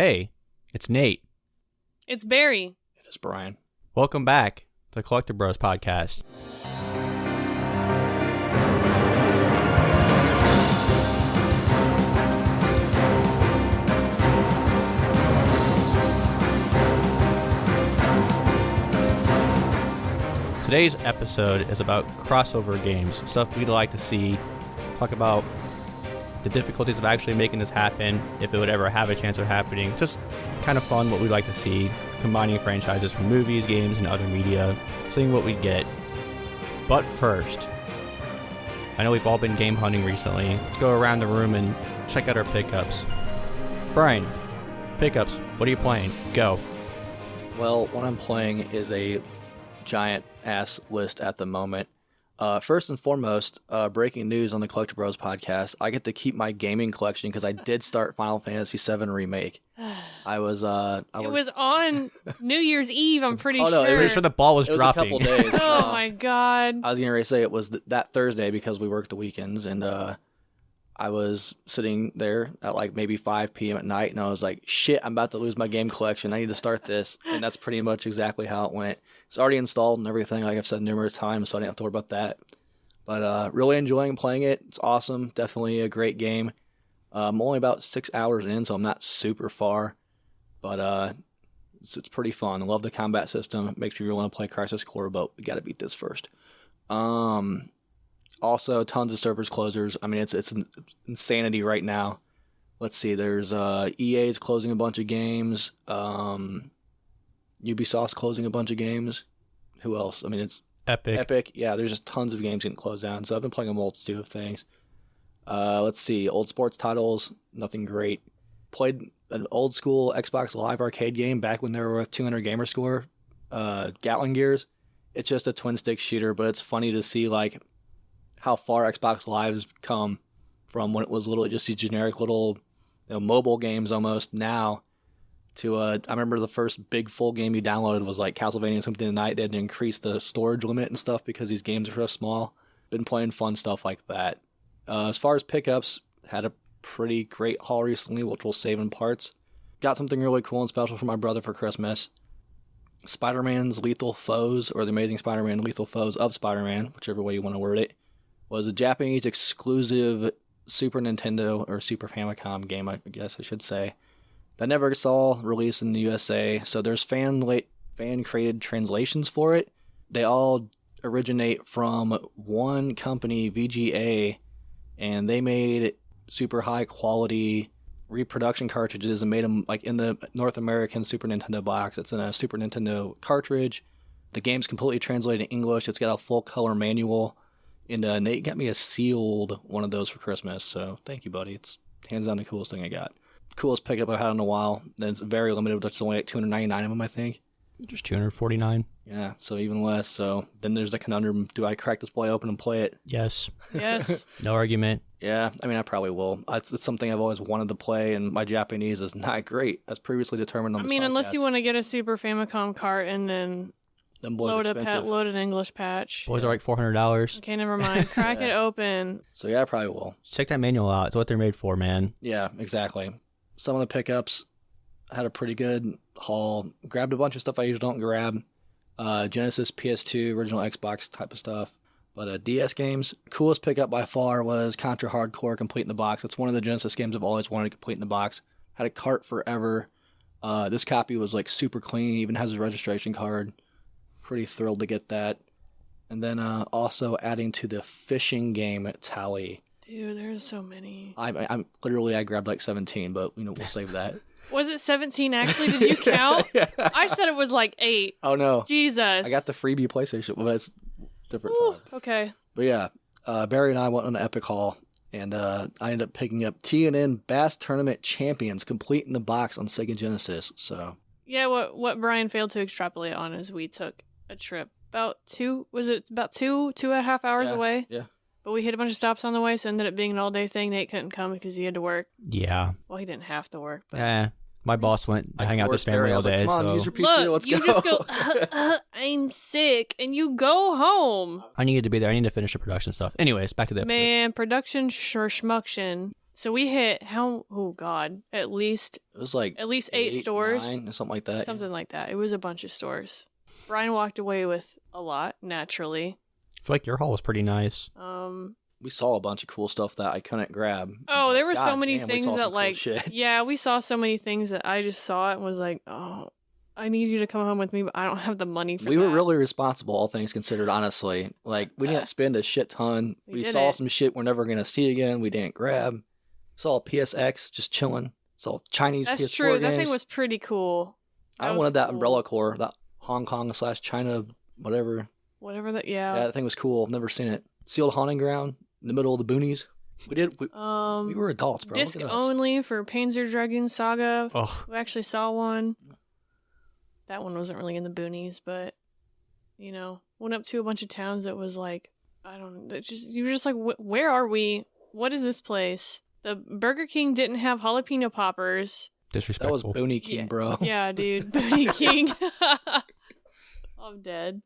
Hey, it's Nate. It's Barry. It is Brian. Welcome back to the Collecti-Bros podcast. Today's episode is about crossover games, stuff we'd like to see, talk about the difficulties of actually making this happen, if it would ever have a chance of happening, just kind of fun what we'd like to see, combining franchises from movies, games, and other media, seeing what we get. But first, I know we've all been game hunting recently. Let's go around the room and check out our pickups. Brian, pickups, what are you playing? Go. Well, what I'm playing is a giant ass list at the moment. First and foremost, breaking news on the Collecti-Bros podcast. I get to keep my gaming collection because I did start Final Fantasy VII Remake. It was on New Year's Eve, I'm pretty sure. No, I'm pretty sure the ball was dropping. It was a couple days. Oh my god. I was going to say it was that Thursday because we worked the weekends, and I was sitting there at like maybe 5 p.m. at night, and I was like, shit, I'm about to lose my game collection. I need to start this. And that's pretty much exactly how it went. It's already installed and everything, like I've said numerous times, so I didn't have to worry about that. But really enjoying playing it. It's awesome. Definitely a great game. I'm only about 6 hours in, so I'm not super far. But it's pretty fun. I love the combat system. It makes me really want to play Crisis Core, but we got to beat this first. Also, tons of servers closers. I mean, it's insanity right now. Let's see. There's EA's closing a bunch of games. Ubisoft's closing a bunch of games. Who else? I mean, it's Epic. Yeah, there's just tons of games getting closed down. So I've been playing a multitude of things. Let's see. Old sports titles. Nothing great. Played an old school Xbox Live arcade game back when they were with 200 gamer score. Gatling Gears. It's just a twin stick shooter, but it's funny to see like how far Xbox Live's come from when it was literally just these generic little mobile games almost now to I remember the first big full game you downloaded was like Castlevania Something Tonight. They had to increase the storage limit and stuff because these games are so small. Been playing fun stuff like that. As far as pickups, had a pretty great haul recently, which we'll save in parts. Got something really cool and special for my brother for Christmas. Spider-Man's Lethal Foes, or The Amazing Spider-Man Lethal Foes of Spider-Man, whichever way you want to word it, was a Japanese exclusive Super Nintendo or Super Famicom game, I guess I should say, that never saw release in the USA. So there's fan-created translations for it. They all originate from one company, VGA, and they made super high-quality reproduction cartridges and made them like in the North American Super Nintendo box. It's in a Super Nintendo cartridge. The game's completely translated in English. It's got a full-color manual. And Nate got me a sealed one of those for Christmas, so thank you, buddy. It's hands down the coolest thing I got. Coolest pickup I've had in a while. Then it's very limited, but there's only like 299 of them, I think. Just 249. Yeah, so even less. So then there's the conundrum, do I crack this boy open and play it? Yes. Yes. No argument. Yeah, I mean, I probably will. It's something I've always wanted to play, and my Japanese is not great, as previously determined on this podcast. Unless you want to get a Super Famicom cart and then load an English patch. Boys are like $400. Okay, never mind. Crack it open. So yeah, I probably will. Check that manual out. It's what they're made for, man. Yeah, exactly. Some of the pickups had a pretty good haul. Grabbed a bunch of stuff I usually don't grab. Genesis, PS2, original Xbox type of stuff. But DS games, coolest pickup by far was Contra Hardcore Complete in the Box. It's one of the Genesis games I've always wanted to complete in the box. Had a cart forever. This copy was like super clean. Even has a registration card. Pretty thrilled to get that. And then also adding to the fishing game tally. Dude, there's so many. I'm literally I grabbed like 17, but we'll save that. Was it 17 actually? Did you count? Yeah. I said it was like 8. Oh no. Jesus. I got the freebie PlayStation. Well, it's different time. Okay. But yeah, Barry and I went on an epic haul, and I ended up picking up TNN Bass Tournament Champions Complete in the Box on Sega Genesis. So yeah, what Brian failed to extrapolate on is we took a trip about two and a half hours away. Yeah. But we hit a bunch of stops on the way, so it ended up being an all-day thing. Nate couldn't come because he had to work. Yeah. Well, he didn't have to work. But Yeah. My boss went to hang out with his family all day. Come on, so use your PTO, let's you go. just go, I'm sick, and you go home. I needed to be there. I need to finish the production stuff. Anyways, back to the episode. Man, production schmuction. So we hit at least It was like 8 stores, 9, or something like that. something like that. It was a bunch of stores. Brian walked away with a lot, naturally. I feel like your haul was pretty nice. We saw a bunch of cool stuff that I couldn't grab. Oh, there were God so many damn, things we saw that some cool shit. yeah, we saw so many things that I just saw it and was like, oh, I need you to come home with me, but I don't have the money for that. We were really responsible, all things considered, honestly. Like, we didn't spend a shit ton. We saw some shit we're never going to see again. We didn't grab. Saw a PSX just chilling. Saw Chinese That's PS4 true. games. That thing was pretty cool. I wanted that Umbrella Corps, that Hong Kong/China, whatever. Whatever that, yeah. Yeah, that thing was cool. I've never seen it. Sealed Haunting Ground in the middle of the boonies. We were adults, bro. Disc only for Panzer Dragoon Saga. Oh. We actually saw one. That one wasn't really in the boonies, but went up to a bunch of towns that was like, I don't know, you were just like, where are we? What is this place? The Burger King didn't have jalapeno poppers. Disrespectful. That was Booney King, bro. Yeah, dude. Booney King. I'm dead.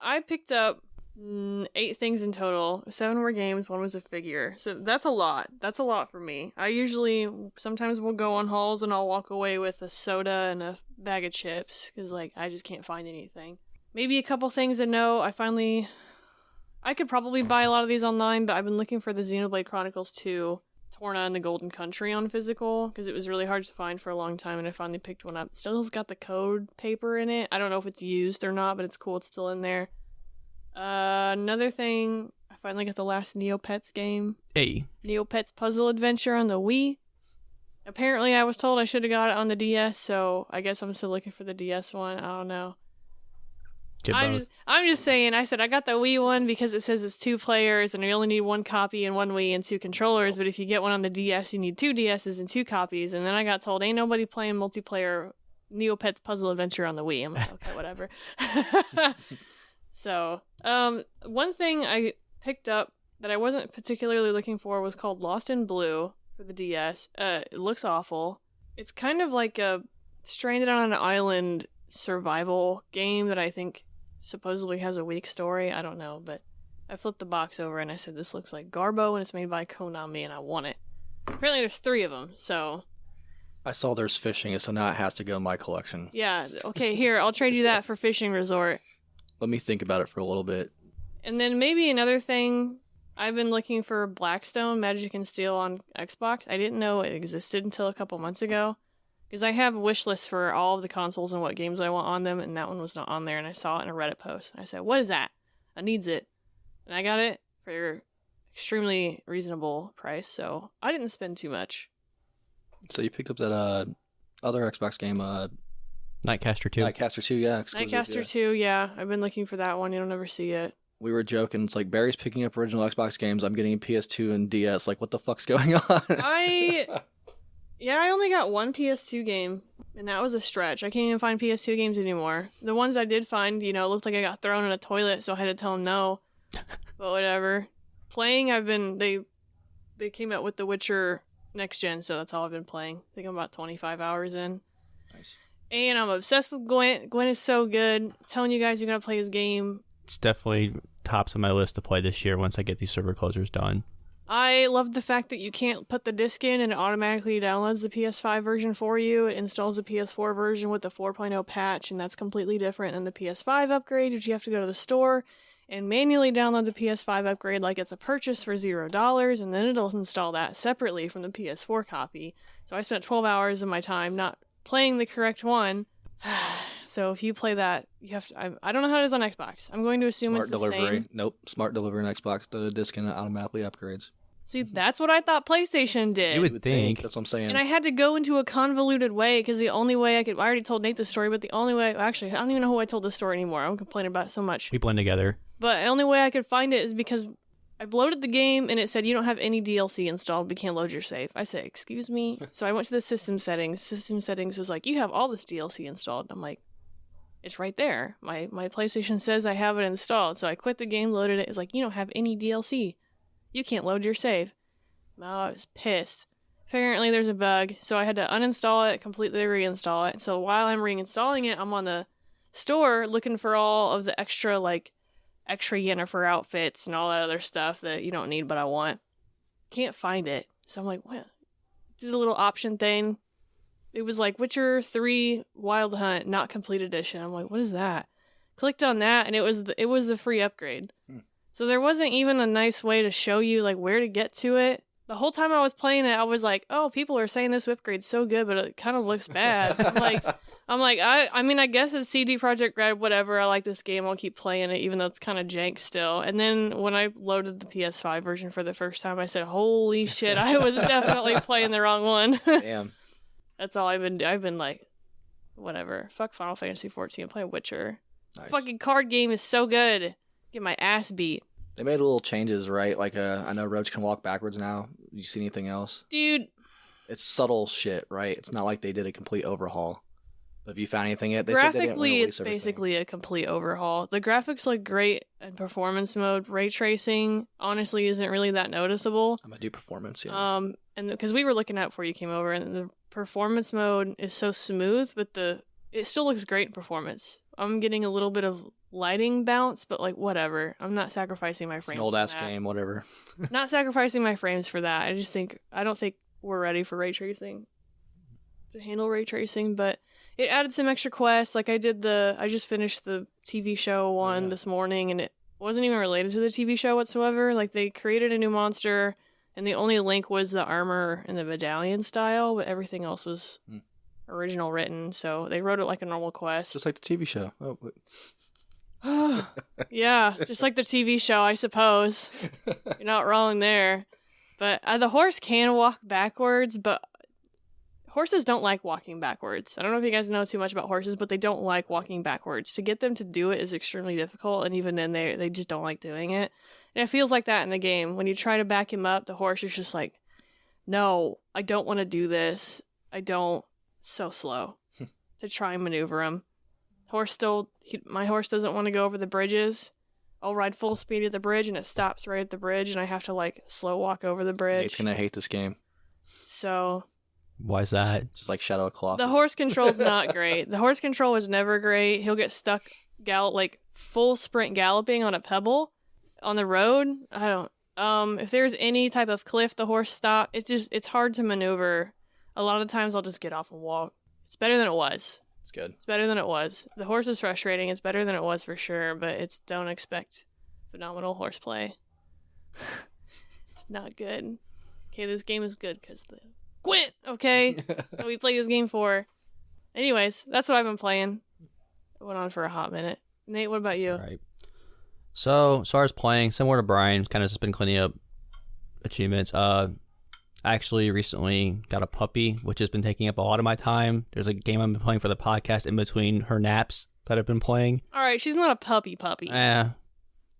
I picked up 8 things in total. 7 were games, 1 was a figure. So that's a lot. That's a lot for me. Sometimes we'll go on hauls and I'll walk away with a soda and a bag of chips because, I just can't find anything. Maybe a couple things to know. I could probably buy a lot of these online, but I've been looking for the Xenoblade Chronicles 2 Torna and the Golden Country on physical because it was really hard to find for a long time, and I finally picked one up. Still has got the code paper in it. I don't know if it's used or not, but it's cool. It's still in there. Another thing, I finally got the last Neopets game. Hey. Neopets Puzzle Adventure on the Wii. Apparently, I was told I should have got it on the DS, so I guess I'm still looking for the DS one. I don't know. I'm just saying, I said I got the Wii one because it says it's 2 players and you only need 1 copy and 1 Wii and 2 controllers, but if you get one on the DS, you need 2 DSs and 2 copies, and then I got told, ain't nobody playing multiplayer Neopets Puzzle Adventure on the Wii. I'm like, okay, whatever. So, one thing I picked up that I wasn't particularly looking for was called Lost in Blue for the DS. It looks awful. It's kind of like a stranded on an island survival game that I think supposedly has a weak story. I don't know, but I flipped the box over and I said, this looks like Garbo and it's made by Konami and I want it. Apparently there's 3 of them, so... I saw there's fishing, so now it has to go in my collection. Yeah, okay, here, I'll trade you that for Fishing Resort. Let me think about it for a little bit. And then maybe another thing, I've been looking for Blackstone Magic and Steel on Xbox. I didn't know it existed until a couple months ago. Because I have a wish lists for all of the consoles and what games I want on them, and that one was not on there, and I saw it in a Reddit post. And I said, what is that? I needs it. And I got it for extremely reasonable price, so I didn't spend too much. So you picked up that other Xbox game, Nightcaster 2. Nightcaster 2, yeah. Nightcaster 2, yeah. I've been looking for that one. You don't ever see it. We were joking. It's like, Barry's picking up original Xbox games. I'm getting a PS2 and DS. Like, what the fuck's going on? I only got 1 PS2 game, and that was a stretch. I can't even find PS2 games anymore. The ones I did find, looked like I got thrown in a toilet, so I had to tell them no. But whatever. Playing, they came out with The Witcher Next Gen, so that's all I've been playing. I think I'm about 25 hours in. Nice. And I'm obsessed with Gwent. Gwent is so good. I'm telling you guys, you're going to play his game. It's definitely tops on my list to play this year once I get these server closers done. I love the fact that you can't put the disc in and it automatically downloads the PS5 version for you. It installs the PS4 version with the 4.0 patch, and that's completely different than the PS5 upgrade, which you have to go to the store and manually download the PS5 upgrade like it's a purchase for $0, and then it'll install that separately from the PS4 copy. So I spent 12 hours of my time not playing the correct one. So if you play that, you have to... I don't know how it is on Xbox. I'm going to assume Smart it's the delivery. same. Nope. Smart delivery on Xbox. The disc and it automatically upgrades. See, that's what I thought PlayStation did. You would think. That's what I'm saying. And I had to go into a convoluted way because the only way I already told Nate the story, but the only way... Actually, I don't even know who I told the story anymore. I'm complaining about it so much. We blend together. But the only way I could find it is because I loaded the game and it said, you don't have any DLC installed. We can't load your save. I said, excuse me? So I went to the system settings. System settings was like, you have all this DLC installed. I'm like, it's right there. My PlayStation says I have it installed. So I quit the game, loaded it. It's like, you don't have any DLC. You can't load your save. Oh, I was pissed. Apparently there's a bug, so I had to uninstall it, completely reinstall it. So while I'm reinstalling it, I'm on the store looking for all of the extra Yennefer outfits and all that other stuff that you don't need but I want. Can't find it. So I'm like, what? did a little option thing. It was like Witcher 3 Wild Hunt, not complete edition. I'm like, what is that? Clicked on that, and it was the free upgrade. So there wasn't even a nice way to show you like where to get to it. The whole time I was playing it, I was like, oh, people are saying this upgrade's so good, but it kind of looks bad. I mean, I guess it's CD Projekt Red, whatever. I like this game. I'll keep playing it, even though it's kind of jank still. And then when I loaded the PS5 version for the first time, I said, holy shit, I was definitely playing the wrong one. Damn. That's all I've been like, whatever. Fuck Final Fantasy 14. I'm playing Witcher. Nice. Fucking card game is so good. Get my ass beat. They made little changes, right? Like, I know Roach can walk backwards now. You see anything else? Dude. It's subtle shit, right? It's not like they did a complete overhaul. But if you found anything yet, graphically, it's basically a complete overhaul. The graphics look great in performance mode. Ray tracing, honestly, isn't really that noticeable. I'm gonna do performance, yeah. And because we were looking at before you came over, and the performance mode is so smooth, but it still looks great in performance. I'm getting a little bit of lighting bounce, but like whatever. I'm not sacrificing my frames. It's an old ass game, whatever. Not sacrificing my frames for that. I don't think we're ready for ray tracing to handle ray tracing, but it added some extra quests. Like I just finished the TV show one this morning, and it wasn't even related to the TV show whatsoever. Like they created a new monster, and the only link was the armor and the medallion style, but everything else was original written. So they wrote it like a normal quest, just like the TV show. Oh, wait. Yeah, just like the TV show, I suppose. You're not wrong there. But the horse can walk backwards, but horses don't like walking backwards. I don't know if you guys know too much about horses, but they don't like walking backwards. To get them to do it is extremely difficult, and even then they just don't like doing it. And it feels like that in the game. When you try to back him up, the horse is just like, no, I don't want to do this. I don't. So slow to try and maneuver him. My horse doesn't want to go over the bridges. I'll ride full speed at the bridge, and it stops right at the bridge, and I have to like slow walk over the bridge. Nate's gonna hate this game. So why is that? Just like Shadow of Colossus. The horse control's not great. The horse control is never great. He'll get stuck like full sprint galloping on a pebble on the road. I don't. If there's any type of cliff, the horse stop. It's hard to maneuver. A lot of times I'll just get off and walk. It's better than it was. It's good. It's better than it was. The horse is frustrating. It's better than it was for sure, but don't expect phenomenal horseplay. It's not good. Okay, this game is good because the Gwent, okay? So we play this game for. Anyways, that's what I've been playing. It went on for a hot minute. Nate, what about you? Right. So, as far as playing, similar to Brian, kind of just been cleaning up achievements. I actually recently got a puppy, which has been taking up a lot of my time. There's a game I've been playing for the podcast in between her naps that I've been playing. All right, she's not a puppy. Yeah.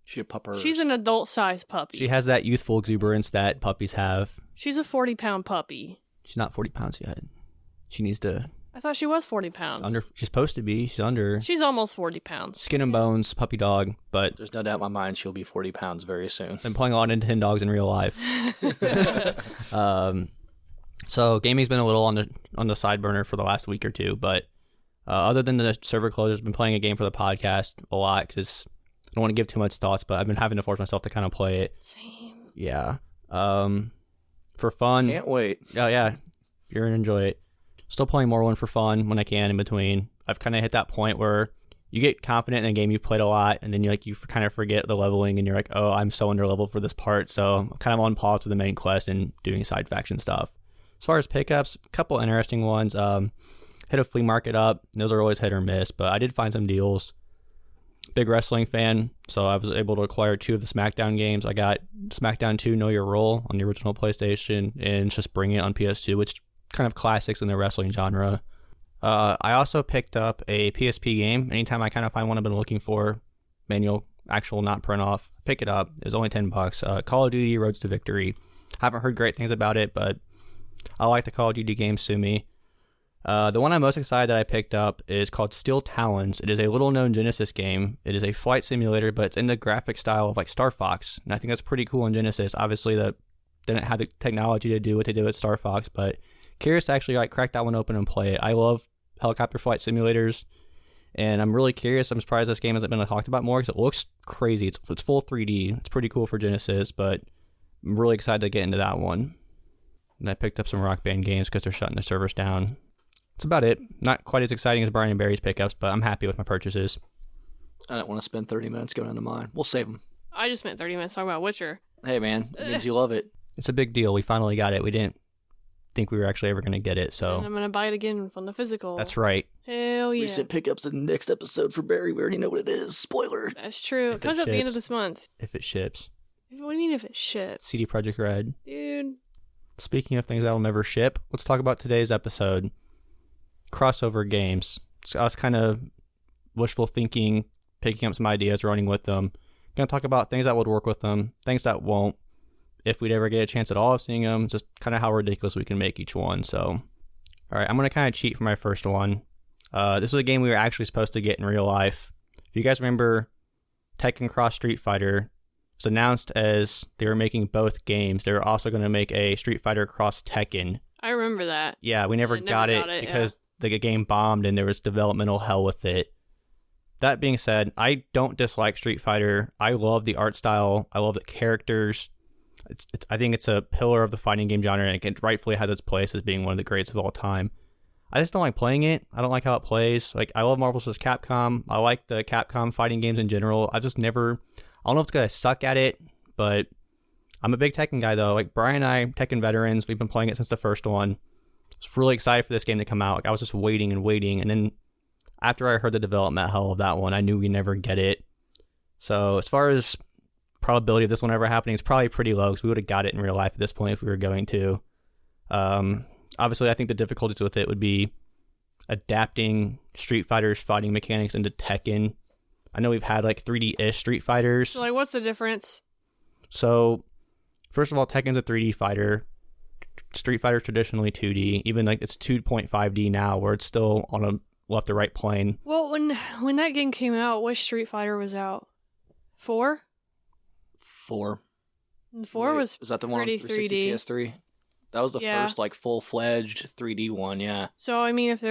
She's a pupper. She's an adult-sized puppy. She has that youthful exuberance that puppies have. She's a 40-pound puppy. She's not 40 pounds yet. She needs to... I thought she was 40 pounds. She's supposed to be. She's under. She's almost 40 pounds. Skin and bones, puppy dog, but... There's no doubt in my mind she'll be 40 pounds very soon. Been playing a lot of Nintendogs in real life. So gaming's been a little on the side burner for the last week or two, but other than the server closures, I've been playing a game for the podcast a lot because I don't want to give too much thoughts, but I've been having to force myself to kind of play it. Same. Yeah. For fun. Can't wait. Oh, yeah. You're going to enjoy it. Still playing more one for fun when I can in between. I've kind of hit that point where you get confident in a game you've played a lot, and then you kind of forget the leveling, and you're like, oh, I'm so under leveled for this part, so I'm kind of on pause with the main quest and doing side faction stuff. As far as pickups, a couple interesting ones. Hit a flea market up. Those are always hit or miss, but I did find some deals. Big wrestling fan, so I was able to acquire 2 of the SmackDown games. I got SmackDown 2 Know Your Role on the original PlayStation, and Just Bring It on PS2, which kind of classics in the wrestling genre. I also picked up a PSP game. Anytime I kind of find one I've been looking for, manual, actual, not print off, pick it up. It's only $10. Call of Duty Roads to Victory. Haven't heard great things about it, but I like the Call of Duty games, sue me. The one I'm most excited that I picked up is called Steel Talons. It is a little-known Genesis game. It is a flight simulator, but it's in the graphic style of like Star Fox, and I think that's pretty cool in Genesis. Obviously, that didn't have the technology to do what they did with Star Fox, but curious to actually like crack that one open and play it. I love helicopter flight simulators, and I'm really curious. I'm surprised this game hasn't been talked about more because it looks crazy. It's full 3D. It's pretty cool for Genesis, but I'm really excited to get into that one. And I picked up some Rock Band games because they're shutting their servers down. That's about it. Not quite as exciting as Brian and Barry's pickups, but I'm happy with my purchases. I don't want to spend 30 minutes going into mine. We'll save them. I just spent 30 minutes talking about Witcher. Hey, man. It means you love it. It's a big deal. We finally got it. We didn't think we were actually ever going to get it, so... And I'm going to buy it again from the physical. That's right. Hell yeah. Recent pickups in the next episode for Barry. We already know what it is. Spoiler. That's true. It comes at the end of this month. If it ships. What do you mean if it ships? CD Projekt Red. Dude. Speaking of things that'll never ship, let's talk about today's episode. Crossover games. It's us kind of wishful thinking, picking up some ideas, running with them. Going to talk about things that would work with them, things that won't, if we'd ever get a chance at all of seeing them, just kind of how ridiculous we can make each one. So, all right, I'm going to kind of cheat for my first one. This was a game we were actually supposed to get in real life. If you guys remember, Tekken Cross Street Fighter was announced as they were making both games. They were also going to make a Street Fighter Cross Tekken. I remember that. Yeah, we never got it because the game bombed and there was developmental hell with it. That being said, I don't dislike Street Fighter. I love the art style. I love the characters. I think it's a pillar of the fighting game genre, and it rightfully has its place as being one of the greats of all time. I just don't like playing it. I don't like how it plays. Like, I love Marvel vs. Capcom. I like the Capcom fighting games in general. I just never... I don't know if it's going to suck at it, but I'm a big Tekken guy, though. Like, Brian and I, Tekken veterans, we've been playing it since the first one. I was really excited for this game to come out. Like, I was just waiting, and then after I heard the development hell of that one, I knew we'd never get it. So, as far as probability of this one ever happening, it's probably pretty low, because we would have got it in real life at this point if we were going to. Obviously, I think the difficulties with it would be adapting Street Fighter's fighting mechanics into Tekken. I know we've had like 3D-ish Street Fighters. So, like, what's the difference? So, first of all, Tekken's a 3D fighter. Street Fighter's traditionally 2D. Even like it's 2.5D now, where it's still on a left to right plane. Well, when that game came out, which Street Fighter was out? 4? 4. And 4 was that the one on 360 PS3? That was the first like full-fledged 3D one, yeah. So I mean, if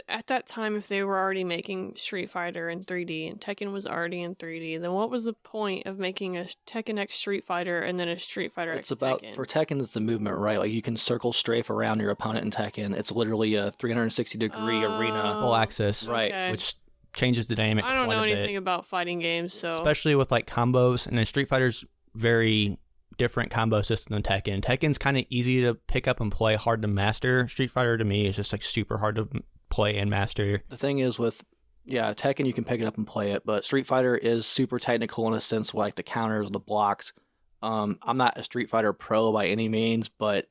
at that time if they were already making Street Fighter in 3D and Tekken was already in 3D, then what was the point of making a Tekken X Street Fighter and then a Street Fighter X Tekken? For Tekken, it's the movement, right? Like you can circle strafe around your opponent in Tekken. It's literally a 360-degree arena, full access, right? Okay. Which changes the dynamic. I don't know anything about fighting games, so especially with like combos, and then Street Fighter's very different combo system than Tekken. Tekken's kind of easy to pick up and play, hard to master. Street Fighter to me is just like super hard to play and master. The thing is with Tekken, you can pick it up and play it, but Street Fighter is super technical in a sense, like the counters, the blocks. I'm not a Street Fighter pro by any means, but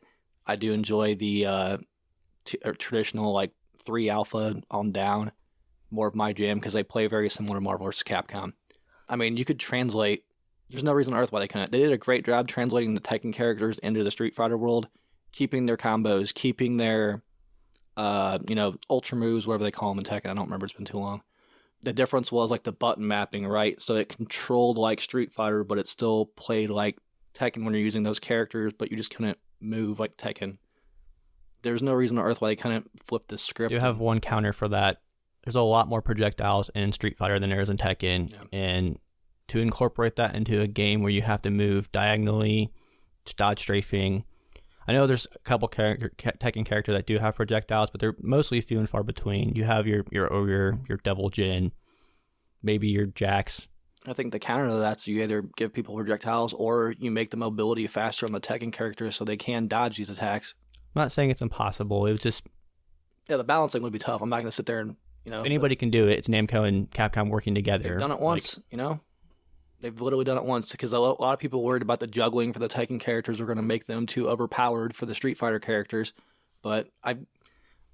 I do enjoy the traditional like 3 alpha on down, more of my jam, because they play very similar to Marvel vs. Capcom. I mean, you could translate. There's no reason on earth why they couldn't. They did a great job translating the Tekken characters into the Street Fighter world, keeping their combos, keeping their, ultra moves, whatever they call them in Tekken. I don't remember. It's been too long. The difference was like the button mapping, right? So it controlled like Street Fighter, but it still played like Tekken when you're using those characters, but you just couldn't move like Tekken. There's no reason on earth why they couldn't flip this script. You have one counter for that. There's a lot more projectiles in Street Fighter than there is in Tekken, and to incorporate that into a game where you have to move diagonally, dodge strafing. I know there's a couple Tekken characters that do have projectiles, but they're mostly few and far between. You have your Devil Jin, maybe your Jax. I think the counter to that's you either give people projectiles or you make the mobility faster on the Tekken characters so they can dodge these attacks. I'm not saying it's impossible. It was just... Yeah, the balancing would be tough. I'm not going to sit there and, If anybody can do it, it's Namco and Capcom working together. They've done it once, They've literally done it once, because a lot of people worried about the juggling for the Tekken characters were going to make them too overpowered for the Street Fighter characters. But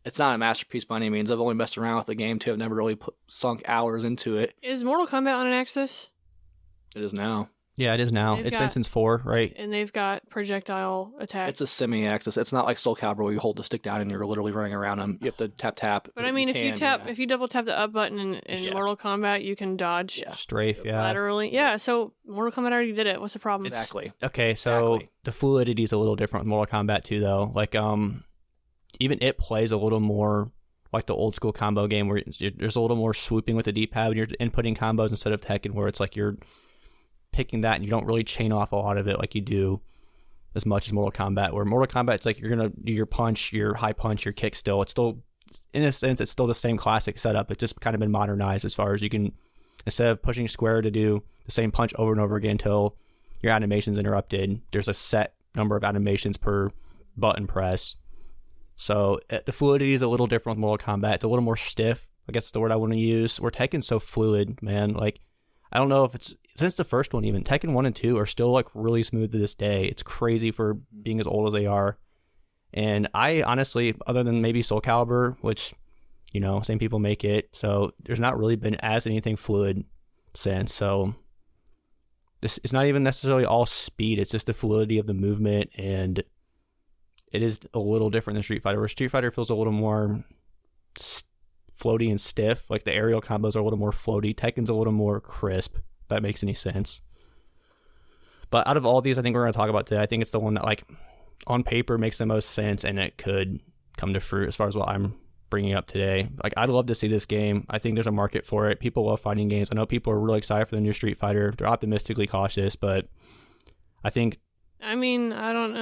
it's not a masterpiece by any means. I've only messed around with the game too. I've never really sunk hours into it. Is Mortal Kombat on an Axis? It is now. Yeah, it is now. It's been since 4, right? And they've got projectile attacks. It's a semi-axis. It's not like Soul Calibur where you hold the stick down and you're literally running around them. You have to tap. But I mean, if you double tap the up button in Mortal Kombat, you can dodge strafe, laterally. Yeah, so Mortal Kombat already did it. What's the problem? Exactly. Okay, so the fluidity is a little different with Mortal Kombat 2, though. Like, even it plays a little more like the old school combo game where there's a little more swooping with the D-pad when you're inputting combos instead of Tekken, where it's like you're picking that and you don't really chain off a lot of it like you do as much as Mortal Kombat, where Mortal Kombat, it's like you're going to do your punch, your high punch, your kick still. It's still, in a sense, it's still the same classic setup. It's just kind of been modernized as far as you can, instead of pushing square to do the same punch over and over again until your animation's interrupted, there's a set number of animations per button press. So the fluidity is a little different with Mortal Kombat. It's a little more stiff, I guess is the word I want to use. Where Tekken's so fluid, man. Like, I don't know if it's, since the first one even, Tekken 1 and 2 are still like really smooth to this day. It's crazy for being as old as they are. And I honestly, other than maybe Soul Calibur, which, you know, same people make it, so there's not really been as anything fluid since. So this, it's not even necessarily all speed. It's just the fluidity of the movement, and it is a little different than Street Fighter, where Street Fighter feels a little more floaty and stiff. Like the aerial combos are a little more floaty. Tekken's a little more crisp, if that makes any sense. But out of all these I think we're going to talk about today, I think it's the one that, like, on paper makes the most sense, and it could come to fruit as far as what I'm bringing up today. Like, I'd love to see this game. I think there's a market for it. People love fighting games. I know people are really excited for the new Street Fighter. They're optimistically cautious, but I think, I mean, I don't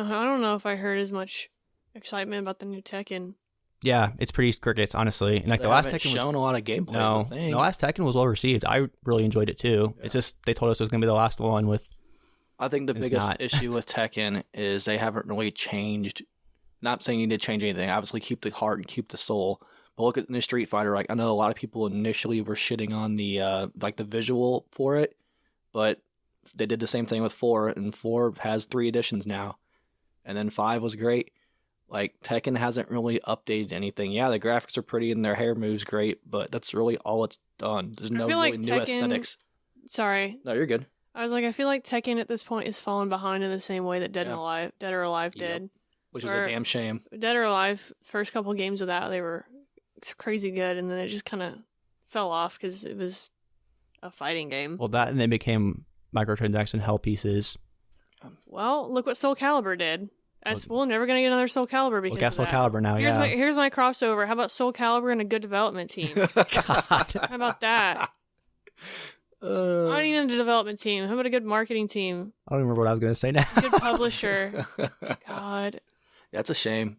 know if I heard as much excitement about the new Tekken. yeah, it's pretty crickets, honestly. And like They the last haven't Tekken shown a lot of gameplay. no, I think. the last Tekken was well received. I really enjoyed it too. Yeah. It's just they told us it was gonna be the last one with. I think the biggest issue with Tekken is they haven't really changed. Not saying you need to change anything. Obviously, keep the heart and keep the soul. But look at the Street Fighter. Like, I know a lot of people initially were shitting on the like the visual for it, but they did the same thing with 4, and 4 has 3 editions now, and then 5 was great. Like, Tekken hasn't really updated anything. Yeah, the graphics are pretty and their hair moves great, but that's really all it's done. There's no really new aesthetics. Sorry. No, you're good. I was like, I feel like Tekken at this point is falling behind in the same way that Dead or Alive did. Yep. Which is a damn shame. Dead or Alive, first couple games of that, they were crazy good, and then it just kind of fell off because it was a fighting game. Well, that and they became microtransaction hell pieces. Well, look what Soul Calibur did. We're never going to get another Soul Calibur because of that. Soul Calibur now, Here's my crossover. How about Soul Calibur and a good development team? God. How about that? I don't even need a development team. How about a good marketing team? I don't remember what I was going to say now. Good publisher. God. That's a shame.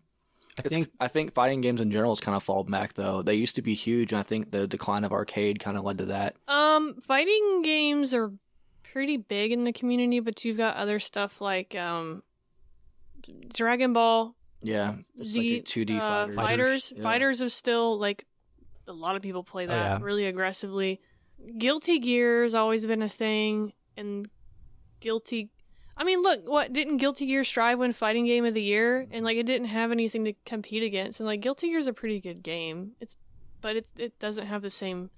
I think fighting games in general has kind of fallen back, though. They used to be huge, and I think the decline of arcade kind of led to that. Fighting games are pretty big in the community, but you've got other stuff like Dragon Ball. Yeah, it's Z, like 2D fighters. Yeah. Fighters are still, like, a lot of people play that really aggressively. Guilty Gear's always been a thing, and I mean, look, didn't Guilty Gear Strive win Fighting Game of the Year? And, like, it didn't have anything to compete against. And, like, Guilty Gear's a pretty good game. But it doesn't have the same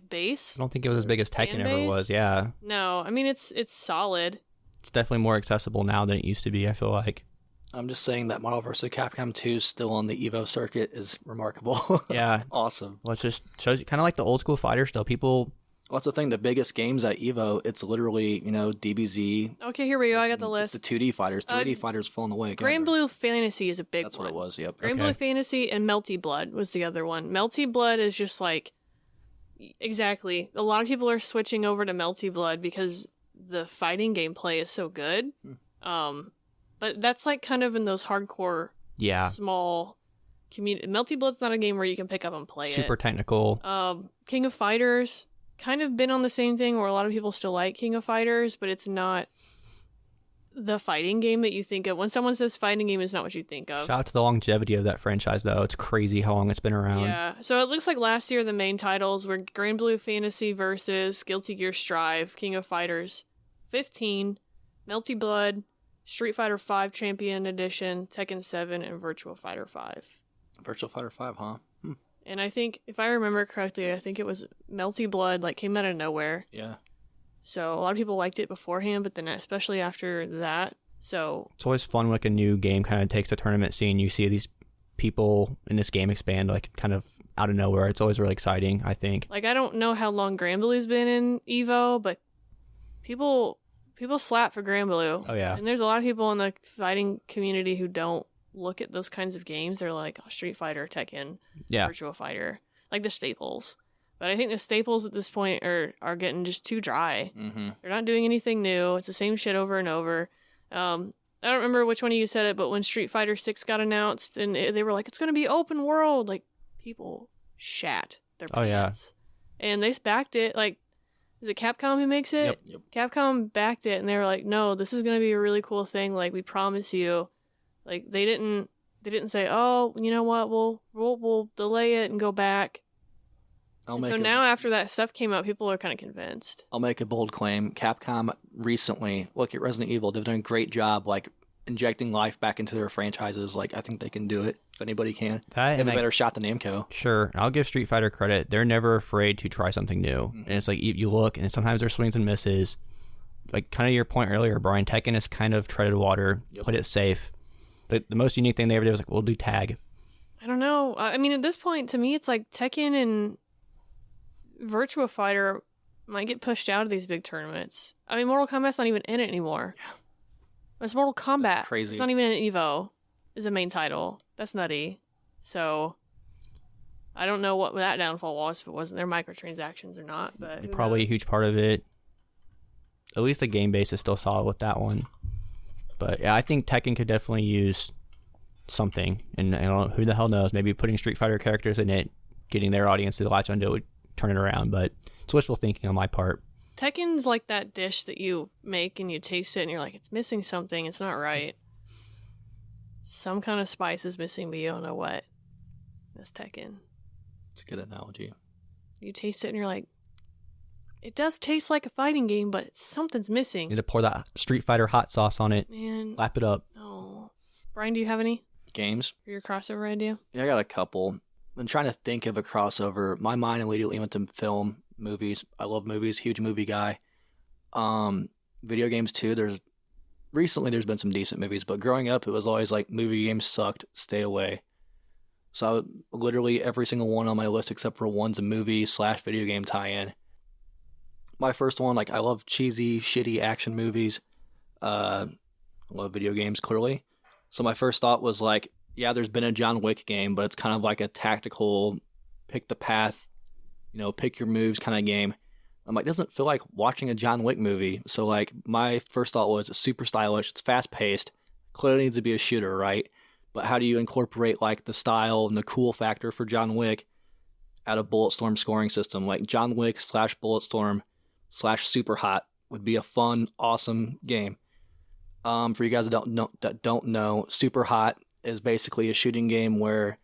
base. I don't think it was as big as Tekken ever was, yeah. No, I mean, it's solid. It's definitely more accessible now than it used to be, I feel like. I'm just saying that Marvel vs. Capcom 2 still on the Evo circuit is remarkable. Yeah. It's awesome. Well, it just shows you kind of like the old school fighter still. People... Well, that's the thing. The biggest games at Evo, it's literally, DBZ. Okay, here we go. I got the list. It's the 2D fighters. 3D fighters falling away. Grand Blue Fantasy is a big one. That's what it was, yep. Grand Blue Fantasy and Melty Blood was the other one. Melty Blood is just like... Exactly. A lot of people are switching over to Melty Blood because the fighting gameplay is so good. But that's like kind of in those hardcore, small community. Melty Blood's not a game where you can pick up and play Super technical. King of Fighters, kind of been on the same thing where a lot of people still like King of Fighters, but it's not the fighting game that you think of. When someone says fighting game, it's not what you think of. Shout out to the longevity of that franchise, though. It's crazy how long it's been around. Yeah. So it looks like last year the main titles were Grand Blue Fantasy versus Guilty Gear Strive, King of Fighters 15, Melty Blood, Street Fighter V Champion Edition, Tekken 7, and Virtua Fighter 5. Virtua Fighter 5, huh? And I think, if I remember correctly, I think it was Melty Blood, came out of nowhere. Yeah. So a lot of people liked it beforehand, but then especially after that, so... It's always fun when a new game kind of takes a tournament scene. You see these people in this game expand, kind of out of nowhere. It's always really exciting, I think. I don't know how long Granblue's been in EVO, but people slap for Granblue. Oh, yeah. And there's a lot of people in the fighting community who don't look at those kinds of games. They're like, Street Fighter, Tekken, Virtua Fighter, the staples. But I think the staples at this point are getting just too dry. Mm-hmm. They're not doing anything new. It's the same shit over and over. I don't remember which one of you said it, but when Street Fighter 6 got announced and they were like, it's going to be open world, like, people shat their pants. Oh, yeah. And they backed it. Like, is it Capcom who makes it? Yep. Capcom backed it, and they were like, no, this is going to be a really cool thing. Like, we promise you. Like, they didn't say, oh, you know what, we'll delay it and go back. Now after that stuff came out, people are kind of convinced. I'll make a bold claim. Capcom recently, look at Resident Evil. They've done a great job, like, injecting life back into their franchises. Like, I think they can do it if anybody can. They have a better shot than Namco. Sure. I'll give Street Fighter credit. They're never afraid to try something new. Mm-hmm. And it's like, you look, and sometimes there's swings and misses. Like, kind of your point earlier, Brian, Tekken has kind of treaded water, played it safe. The most unique thing they ever did was like, we'll do tag. I don't know. I mean, at this point, to me, it's like Tekken and Virtua Fighter might get pushed out of these big tournaments. I mean, Mortal Kombat's not even in it anymore. Yeah. It's Mortal Kombat. That's crazy. It's not even an EVO. Is the main title. That's nutty. So, I don't know what that downfall was, if it wasn't their microtransactions or not. But probably a huge part of it. At least the game base is still solid with that one. But yeah, I think Tekken could definitely use something. And I don't know, who the hell knows? Maybe putting Street Fighter characters in it, getting their audience to latch onto it would turn it around. But it's wishful thinking on my part. Tekken's like that dish that you make and you taste it and you're like, it's missing something. It's not right. Some kind of spice is missing, but you don't know what. That's Tekken. It's a good analogy. You taste it and you're like, it does taste like a fighting game, but something's missing. You need to pour that Street Fighter hot sauce on it. Man. Lap it up. No. Brian, do you have any? Games? For your crossover idea? Yeah, I got a couple. I'm trying to think of a crossover. My mind immediately went to film, movies. I love movies, huge movie guy. Video games too. Recently there's been some decent movies, but growing up it was always like movie games sucked, stay away. So literally every single one on my list except for one's a movie/video game tie-in. My first one, like, I love cheesy, shitty action movies. I love video games, clearly. So my first thought was like, yeah, there's been a John Wick game, but it's kind of like a tactical, pick the path, pick your moves kind of game. I'm like, doesn't feel like watching a John Wick movie. So, like, my first thought was it's super stylish, it's fast-paced, clearly needs to be a shooter, right? But how do you incorporate, like, the style and the cool factor for John Wick at a Bulletstorm scoring system? Like, John Wick /Bulletstorm/Super Hot would be a fun, awesome game. For you guys that don't know, Super Hot is basically a shooting game where,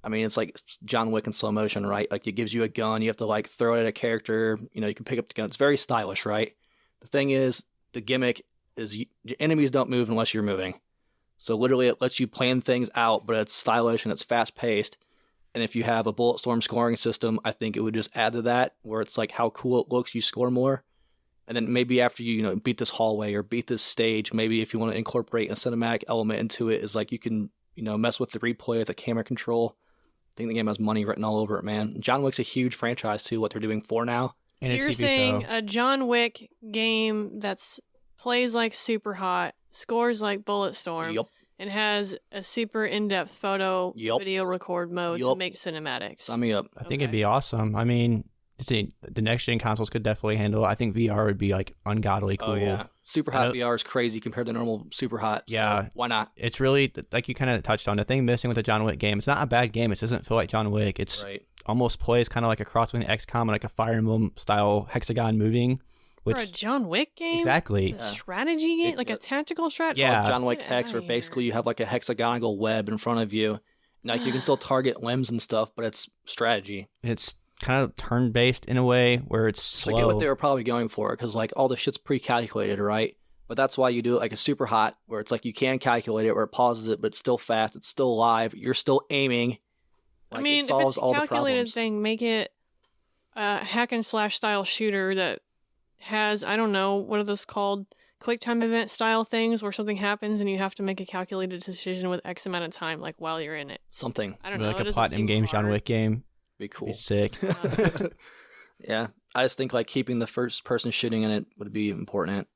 I mean, it's like John Wick in slow motion, right? Like, it gives you a gun, you have to, like, throw it at a character, you can pick up the gun. It's very stylish, right? The thing is, the gimmick is your enemies don't move unless you're moving. So literally it lets you plan things out, but it's stylish and it's fast-paced. And if you have a Bulletstorm scoring system, I think it would just add to that, where it's like how cool it looks, you score more. And then maybe after you beat this hallway or beat this stage, maybe if you want to incorporate a cinematic element into it, is like you can mess with the replay with the camera control. I think the game has money written all over it, man. John Wick's a huge franchise too. What they're doing for now. So you're saying a John Wick game that's plays like Super Hot, scores like Bulletstorm, yep, and has a super in-depth photo video record mode to make cinematics. Sign me up. I think it'd be awesome. I mean, the next gen consoles could definitely handle it. I think VR would be like ungodly cool. Oh, yeah. Super Hot VR is crazy compared to normal Super Hot. Yeah. So why not? It's really, like you kind of touched on, the thing missing with the John Wick game, it's not a bad game. It doesn't feel like John Wick. It's almost plays kind of like a cross between XCOM and like a Fire Emblem style hexagon moving. For a John Wick game? Exactly. It's a strategy game? Like a tactical strategy? Yeah. John Wick Hex, where basically you have like a hexagonal web in front of you. Like you can still target limbs and stuff, but it's strategy. And it's kind of turn-based in a way where it's slow. I get what they were probably going for, because like all the shit's pre-calculated, right? But that's why you do it like a Super Hot, where it's like you can calculate it, where it pauses it, but it's still fast, it's still live, you're still aiming. Like, I mean, if it's a calculated thing, make it a hack and slash style shooter that has, I don't know, what are those called? Quick time event style things where something happens and you have to make a calculated decision with X amount of time, like while you're in it. Something. I don't know. Like a Platinum Games John Wick game. Be cool. Be sick. Yeah. I just think like keeping the first person shooting in it would be important.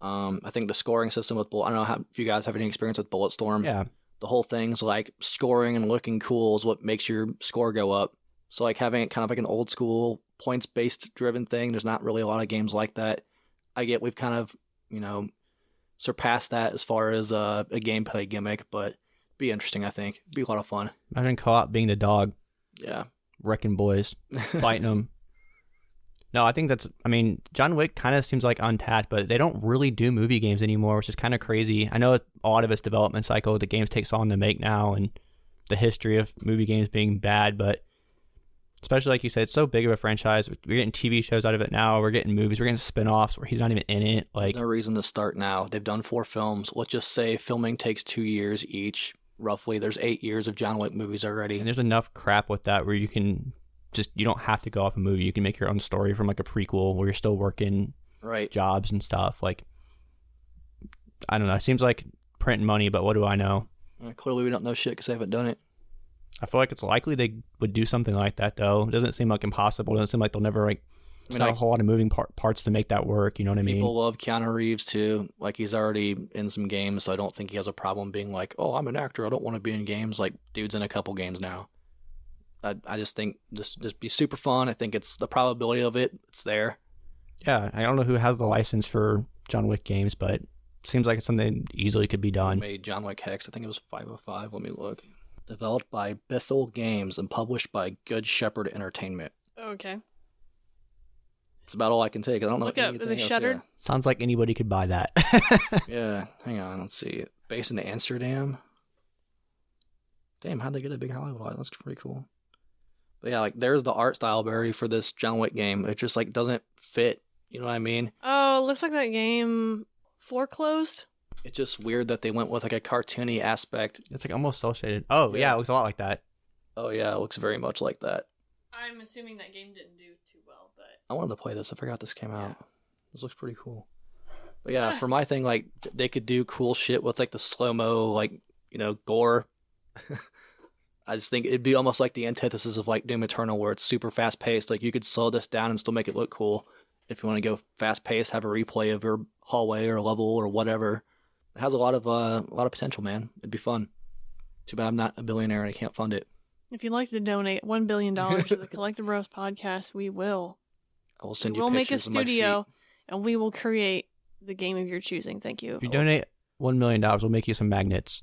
I think the scoring system with I don't know if you guys have any experience with Bulletstorm. Yeah. The whole thing's like scoring and looking cool is what makes your score go up. So like having it kind of like an old school points based driven thing, there's not really a lot of games like that. I get we've kind of, surpass that as far as a gameplay gimmick, but be interesting, I think. Be a lot of fun. Imagine co-op being the dog. Yeah. Wrecking boys, fighting them. No, I think John Wick kind of seems like untapped, but they don't really do movie games anymore, which is kind of crazy. I know a lot of its development cycle, the games take so long to make now, and the history of movie games being bad, but especially like you said, it's so big of a franchise. We're getting TV shows out of it now. We're getting movies. We're getting spin-offs where he's not even in it. Like, there's no reason to start now. They've done 4 films. Let's just say filming takes 2 years each. Roughly, there's 8 years of John Wick movies already. And there's enough crap with that where you don't have to go off a movie. You can make your own story from like a prequel where you're still working jobs and stuff. Like, I don't know. It seems like printing money, but what do I know? Clearly, we don't know shit because they haven't done it. I feel like it's likely they would do something like that, though. It doesn't seem like impossible. It doesn't seem like they'll never there's not a whole lot of moving parts to make that work. You know what I mean? People love Keanu Reeves too. Like, he's already in some games, so I don't think he has a problem being like, "Oh, I'm an actor. I don't want to be in games." Like, dude's in a couple games now. I just think this just be super fun. I think it's the probability of it's there. Yeah, I don't know who has the license for John Wick games, but it seems like it's something that easily could be done. Made John Wick Hex. I think it was 505. Let me look. Developed by Bithell Games and published by Good Shepherd Entertainment. Okay. It's about all I can take. I don't know anything else. Shuttered? Yeah. Sounds like anybody could buy that. Yeah, hang on. Let's see. Based in Amsterdam. Damn, how'd they get a big Hollywood lot? That's pretty cool. But yeah, like, there's the art style, Barry, for this John Wick game. It just, like, doesn't fit. You know what I mean? Oh, it looks like that game foreclosed. It's just weird that they went with, like, a cartoony aspect. It's, like, almost cell-shaded. Oh, yeah, it looks a lot like that. Oh, yeah, it looks very much like that. I'm assuming that game didn't do too well, but... I wanted to play this. I forgot this came out. This looks pretty cool. But yeah, for my thing, like, they could do cool shit with, like, the slow-mo, like, gore. I just think it'd be almost like the antithesis of, like, Doom Eternal, where it's super fast-paced. Like, you could slow this down and still make it look cool. If you want to go fast-paced, have a replay of your hallway or level or whatever. It has a lot of potential, man. It'd be fun. Too bad I'm not a billionaire and I can't fund it. If you'd like to donate $1 billion to the Collecti-Bros podcast, we will. I will send you We'll make a pictures of my studio, feet. and we will create the game of your choosing. Thank you. If you donate $1 million, we'll make you some magnets.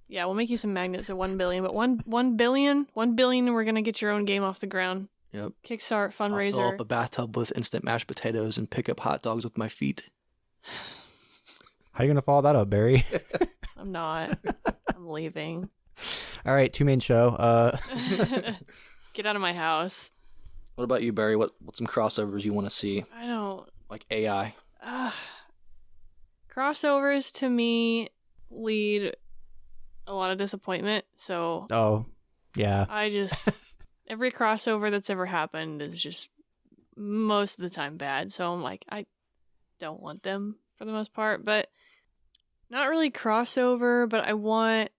Yeah, we'll make you some magnets at 1 billion, but 1 billion, and we're gonna get your own game off the ground. Yep. Kickstart fundraiser. I'll fill up a bathtub with instant mashed potatoes and pick up hot dogs with my feet. How are you gonna follow that up, Barry? I'm not. I'm leaving. All right, 2-main show. Get out of my house. What about you, Barry? What's some crossovers you want to see? I don't. Like AI. Crossovers to me lead a lot of disappointment. So. Oh, yeah. Every crossover that's ever happened is just most of the time bad. So I'm like, I don't want them for the most part, but not really crossover, but I want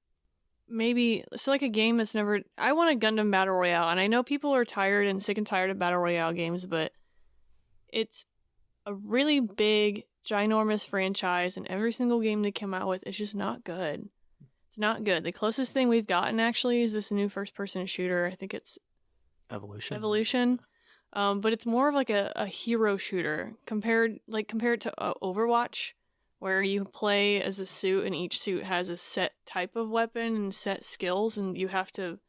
like a game that's never, I want a Gundam Battle Royale. And I know people are tired and sick and tired of Battle Royale games, but it's a really big, ginormous franchise, and every single game they come out with is just not good. It's not good. The closest thing we've gotten actually is this new first-person shooter. I think it's Evolution. But it's more of like a hero shooter compared to Overwatch, where you play as a suit and each suit has a set type of weapon and set skills, and you have to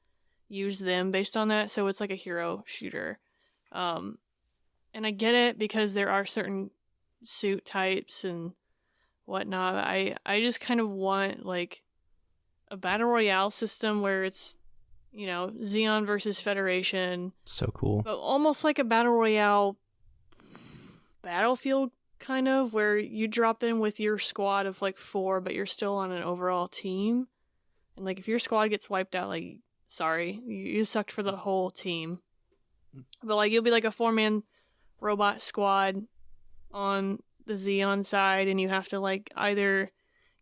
use them based on that. So it's like a hero shooter. And I get it because there are certain suit types and whatnot. I just kind of want like a battle royale system where it's, Xeon versus Federation. So cool. But almost like a battle royale Battlefield kind of, where you drop in with your squad of like 4, but you're still on an overall team. And like if your squad gets wiped out, like, sorry, you sucked for the whole team. But like you'll be like a 4-man robot squad on the Xeon side, and you have to like either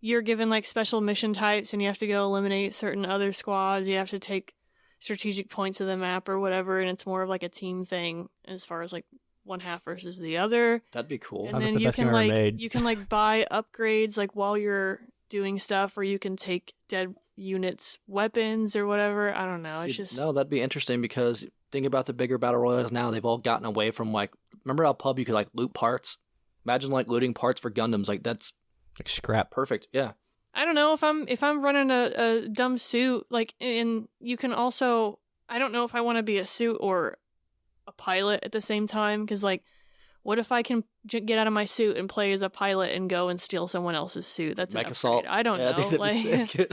you're given like special mission types and you have to go eliminate certain other squads, you have to take strategic points of the map or whatever, and it's more of like a team thing as far as like one half versus the other. That'd be cool. And Sounds then like the you best can game ever like made. you can like buy upgrades like while you're doing stuff, or you can take dead units weapons or whatever. I don't know. It's just No, that'd be interesting because think about the bigger battle royals now. They've all gotten away from like, remember how PUB you could like loot parts? Imagine like looting parts for Gundams. Like that's Like scrap. Perfect. Yeah. I don't know if I'm running a dumb suit, like, and you can also, I don't know if I want to be a suit or a pilot at the same time, because, like, what if I can get out of my suit and play as a pilot and go and steal someone else's suit? That's Mech an assault. upgrade. I don't know. That'd be sick.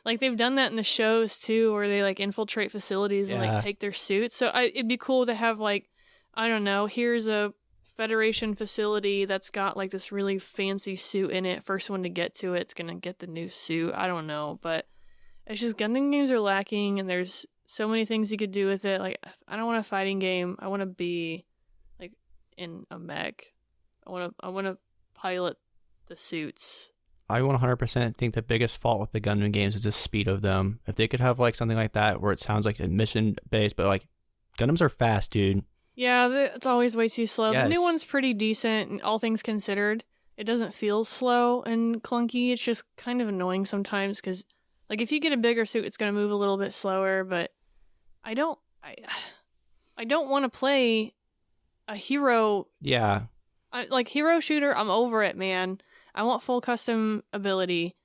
Like, they've done that in the shows too, where they like infiltrate facilities and like take their suits. So it'd be cool to have, like, I don't know, here's a Federation facility that's got like this really fancy suit in it. First one to get to it's gonna get the new suit. I don't know, but it's just Gundam games are lacking, and there's so many things you could do with it. Like, I don't want a fighting game. I want to be like in a mech. I want to pilot the suits. I 100% think the biggest fault with the Gundam games is the speed of them. If they could have like something like that where it sounds like a mission based, but like Gundams are fast, dude. Yeah, it's always way too slow. Yes. The new one's pretty decent, and all things considered. It doesn't feel slow and clunky. It's just kind of annoying sometimes, because, like, if you get a bigger suit, it's going to move a little bit slower, but I don't want to play a hero. Yeah. Like, hero shooter, I'm over it, man. I want full custom ability.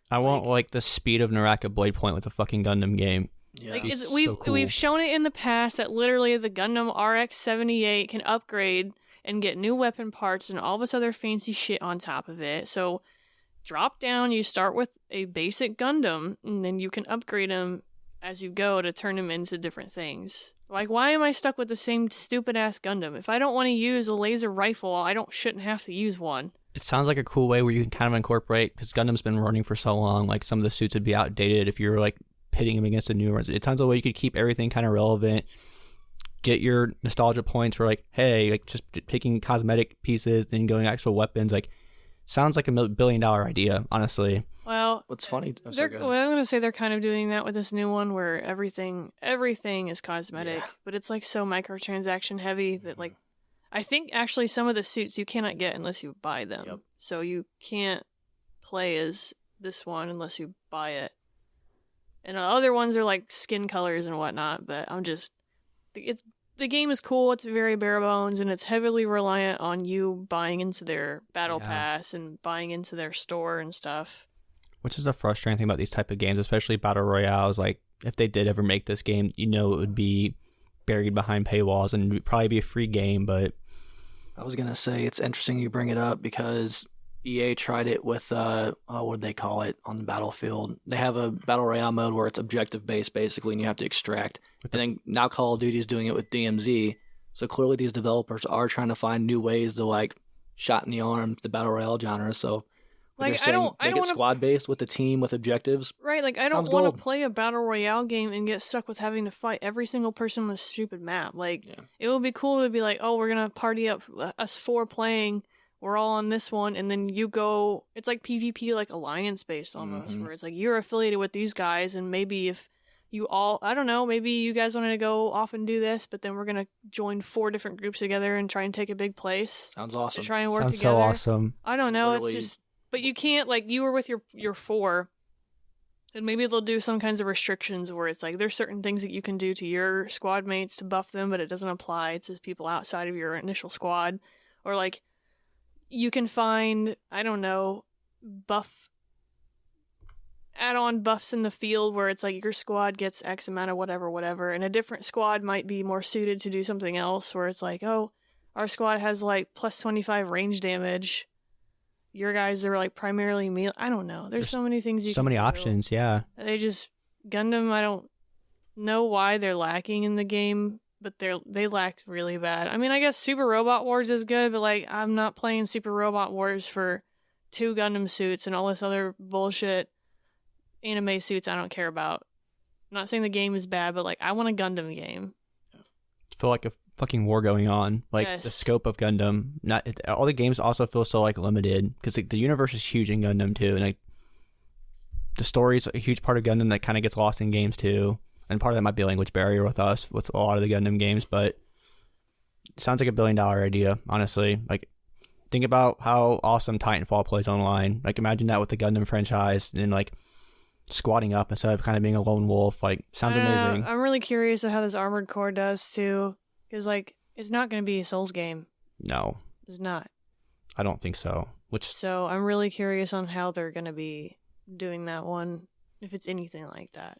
I want, like, the speed of Naraka Blade Point with a fucking Gundam game. Yeah. Like, so cool. we've shown it in the past that literally the Gundam RX-78 can upgrade and get new weapon parts and all this other fancy shit on top of it. So drop down, you start with a basic Gundam, and then you can upgrade them as you go to turn them into different things. Like, why am I stuck with the same stupid-ass Gundam? If I don't want to use a laser rifle, I shouldn't have to use one. It sounds like a cool way where you can kind of incorporate, because Gundam's been running for so long, like some of the suits would be outdated if you're like pitting them against the new ones. It sounds like a way you could keep everything kind of relevant, get your nostalgia points for like, hey, like just taking cosmetic pieces, then going actual weapons. Like, sounds like $1 billion idea, honestly. Well, what's funny? I'm going to say they're kind of doing that with this new one where everything is cosmetic, but it's like so microtransaction heavy that, like, I think actually some of the suits you cannot get unless you buy them. Yep. So you can't play as this one unless you buy it. And other ones are like skin colors and whatnot, but the game is cool. It's very bare bones, and it's heavily reliant on you buying into their battle pass and buying into their store and stuff. Which is the frustrating thing about these type of games, especially battle royales. Like, if they did ever make this game, it would be buried behind paywalls and it would probably be a free game. But I was gonna say it's interesting you bring it up, because EA tried it with what do they call it on the Battlefield? They have a battle royale mode where it's objective based basically, and you have to extract. And then now Call of Duty is doing it with DMZ. So clearly these developers are trying to find new ways to like shot in the arm the battle royale genre. So like, I don't make it squad based with a team with objectives. Right, like I don't want to play a battle royale game and get stuck with having to fight every single person on this stupid map. Like, it would be cool to be like, oh, we're gonna party up, us 4 playing. We're all on this one, and then you go. It's like PvP, like alliance-based almost, where it's like you're affiliated with these guys, and maybe if you all, I don't know, maybe you guys wanted to go off and do this, but then we're going to join 4 different groups together and try and take a big place. Sounds awesome. To try and work Sounds together. so awesome. I don't know, it's just, but you can't, like, you were with your 4, and maybe they'll do some kinds of restrictions where it's like there's certain things that you can do to your squad mates to buff them, but it doesn't apply to people outside of your initial squad. Or, like, you can find, I don't know, add-on buffs in the field where it's like your squad gets X amount of whatever, and a different squad might be more suited to do something else where it's like, oh, our squad has like plus 25 range damage. Your guys are like primarily melee. I don't know. There's so many things you can do. So many options, yeah. They just, Gundam, I don't know why they're lacking in the game, but they lacked really bad. I mean, I guess Super Robot Wars is good, but like, I'm not playing Super Robot Wars for 2 Gundam suits and all this other bullshit anime suits I don't care about. I'm not saying the game is bad, but like, I want a Gundam game. I feel like a fucking war going on. Like, yes. The scope of Gundam. All the games also feel so like limited, because like, the universe is huge in Gundam too, and like the story's a huge part of Gundam that kind of gets lost in games too. And part of that might be a language barrier with us, with a lot of the Gundam games, but it sounds like $1 billion idea, honestly. Like, think about how awesome Titanfall plays online. Like, imagine that with the Gundam franchise, and like squatting up instead of kind of being a lone wolf. Like, sounds amazing. I'm really curious of how this Armored Core does too, because like, it's not going to be a Souls game. No. It's not. I don't think so. So I'm really curious on how they're going to be doing that one, if it's anything like that.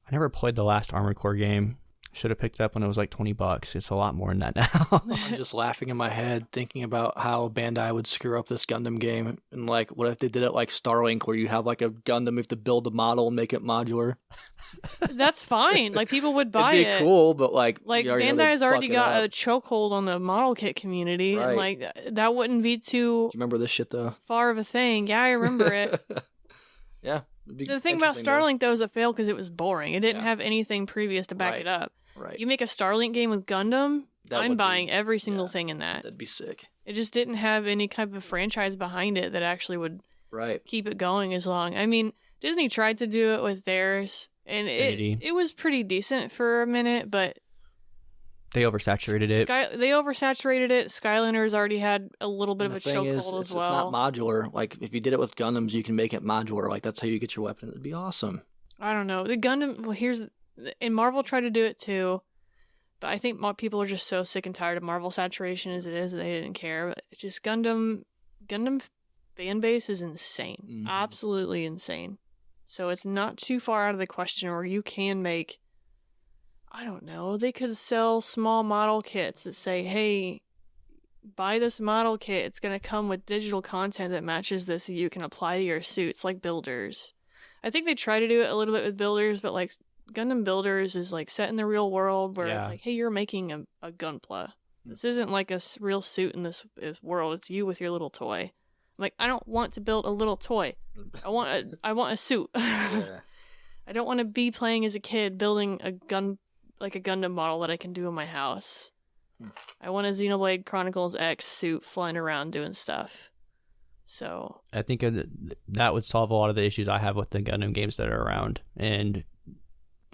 I never played the last Armored Core game. Should have picked it up when it was like $20. It's a lot more than that now. I'm just laughing in my head thinking about how Bandai would screw up this Gundam game. And like, what if they did it like Starlink, where you have like a Gundam, you have to build a model and make it modular? That's fine. Like, people would buy It'd be cool, but like Bandai's already got a chokehold on the model kit community. Right. And like, that wouldn't be too Do you remember this shit though? far of a thing. Yeah, I remember it. Yeah. The thing about Starlink, though, is it failed because it was boring. It didn't have anything previous to back it up. Right. You make a Starlink game with Gundam, I'm buying every single thing in that. That'd be sick. It just didn't have any type of franchise behind it that actually would keep it going as long. I mean, Disney tried to do it with theirs, and it was pretty decent for a minute, but they oversaturated it. They oversaturated it. Skylanders already had a little bit of a chokehold as well. It's not modular. Like, if you did it with Gundams, you can make it modular. Like, that's how you get your weapon. It'd be awesome. I don't know. The Gundam, and Marvel tried to do it too, but I think people are just so sick and tired of Marvel saturation as it is that they didn't care. But it's just Gundam fan base is insane. Absolutely insane. So it's not too far out of the question where you can make, I don't know, they could sell small model kits that say, hey, buy this model kit. It's going to come with digital content that matches this so you can apply to your suits, like Builders. I think they try to do it a little bit with Builders, but like Gundam Builders is like set in the real world where it's like, hey, you're making a Gunpla. This isn't like a real suit in this world. It's you with your little toy. I'm like, I don't want to build a little toy. I want a suit. I don't want to be playing as a kid building a Gundam model that I can do in my house. I want a Xenoblade Chronicles X suit flying around doing stuff. So I think that would solve a lot of the issues I have with the Gundam games that are around. And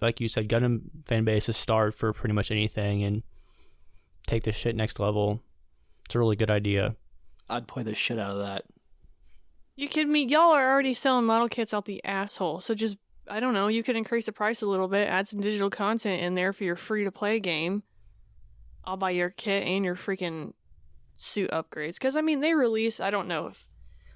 like you said, Gundam fan base is starved for pretty much anything, and take this shit next level. It's a really good idea. I'd play the shit out of that. You kidding me? Y'all are already selling model kits out the asshole. So just, I don't know, you could increase the price a little bit, add some digital content in there for your free-to-play game. I'll buy your kit and your freaking suit upgrades. Because, I mean, they release, I don't know if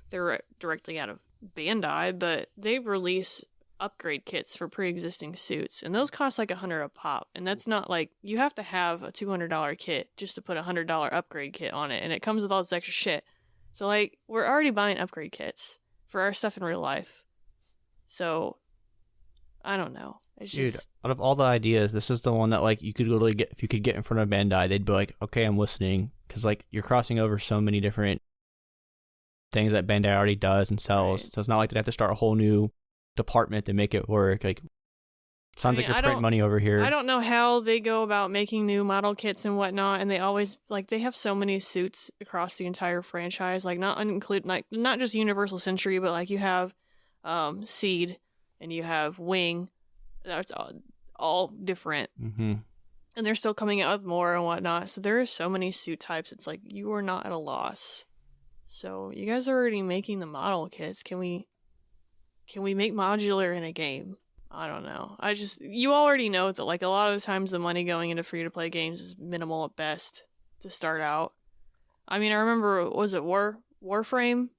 they're directly out of Bandai, but they release upgrade kits for pre-existing suits, and those cost like $100 a pop. And that's not like, you have to have a $200 kit just to put a $100 upgrade kit on it, and it comes with all this extra shit. So like, we're already buying upgrade kits for our stuff in real life. So I don't know. It's just, out of all the ideas, this is the one that like you could literally get, if you could get in front of Bandai, they'd be like, okay, I'm listening, because like you're crossing over so many different things that Bandai already does and sells. Right. So it's not like they have to start a whole new department to make it work. Like, sounds like you're printing money over here. I don't know how they go about making new model kits and whatnot, and they always like, they have so many suits across the entire franchise, like not just Universal Century, but like you have Seed and you have Wing. That's all different. And they're still coming out with more and whatnot. So there are so many suit types. It's like, you are not at a loss. So you guys are already making the model kits. Can we make modular in a game? I don't know. You already know that like a lot of the times the money going into free-to-play games is minimal at best to start out. I mean, I remember, was it Warframe?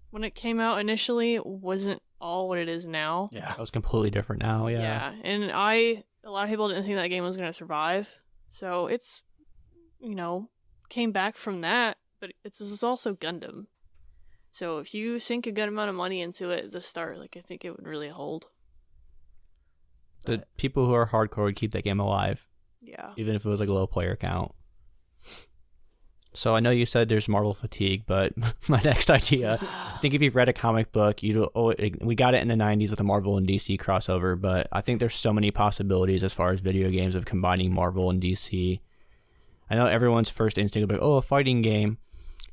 When it came out initially, it wasn't all what it is now. Yeah, it was completely different now, yeah. Yeah, and a lot of people didn't think that game was going to survive. So it's, came back from that, but it's also Gundam. So if you sink a good amount of money into it at the start, like, I think it would really hold. The people who are hardcore would keep that game alive. Yeah. Even if it was like a low player count. So I know you said there's Marvel fatigue, but my next idea, I think if you've read a comic book, we got it in the 90s with the Marvel and DC crossover, but I think there's so many possibilities as far as video games of combining Marvel and DC. I know everyone's first instinct would be, a fighting game.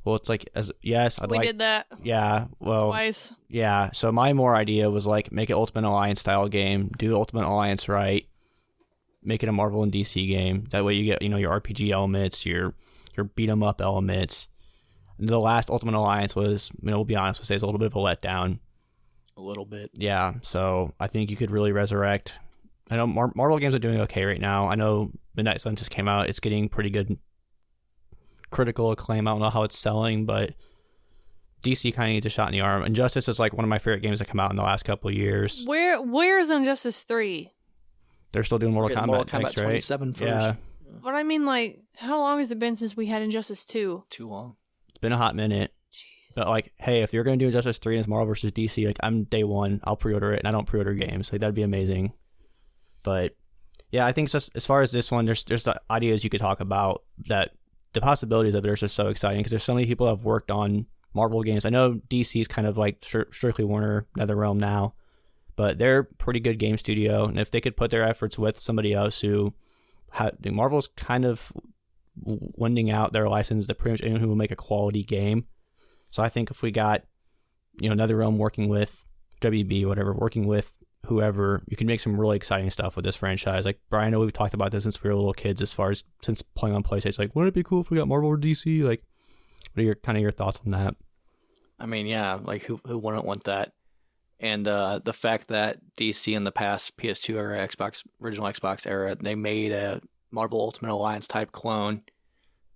Well, it's like, we did that. Yeah, well, twice. Yeah, so my idea was like, make it Ultimate Alliance style game, do Ultimate Alliance right, make it a Marvel and DC game. That way you get, your RPG elements, your beat 'em up elements. And the last Ultimate Alliance was, we'll be honest, it's a little bit of a letdown. A little bit. Yeah, so I think you could really resurrect. I know Marvel games are doing okay right now. I know Midnight Suns just came out. It's getting pretty good critical acclaim. I don't know how it's selling, but DC kind of needs a shot in the arm. Injustice is like one of my favorite games that come out in the last couple of years. Where is Injustice 3? They're still doing Mortal Kombat. Mortal Kombat next, 27 right? first. Yeah. But I mean, like, how long has it been since we had Injustice 2? Too long. It's been a hot minute. Jeez. But like, hey, if you're gonna do Injustice 3 and it's Marvel versus DC, like I'm day one, I'll pre-order it, and I don't pre-order games. Like that'd be amazing. But yeah, I think just as far as this one, there's ideas you could talk about that the possibilities of it are just so exciting because there's so many people that have worked on Marvel games. I know DC is kind of like strictly Warner NetherRealm now, but they're a pretty good game studio, and if they could put their efforts with somebody else who Marvel's kind of winding out their license to pretty much anyone who will make a quality game. So I think if we got, NetherRealm working with WB, whatever, working with whoever, you can make some really exciting stuff with this franchise. Like, Brian, I know we've talked about this since we were little kids, as far as since playing on PlayStation. Like, wouldn't it be cool if we got Marvel or DC? Like, what are your thoughts on that? I mean, yeah, like who wouldn't want that? And the fact that DC in the past PS2 era, original Xbox era, they made a Marvel Ultimate Alliance type clone.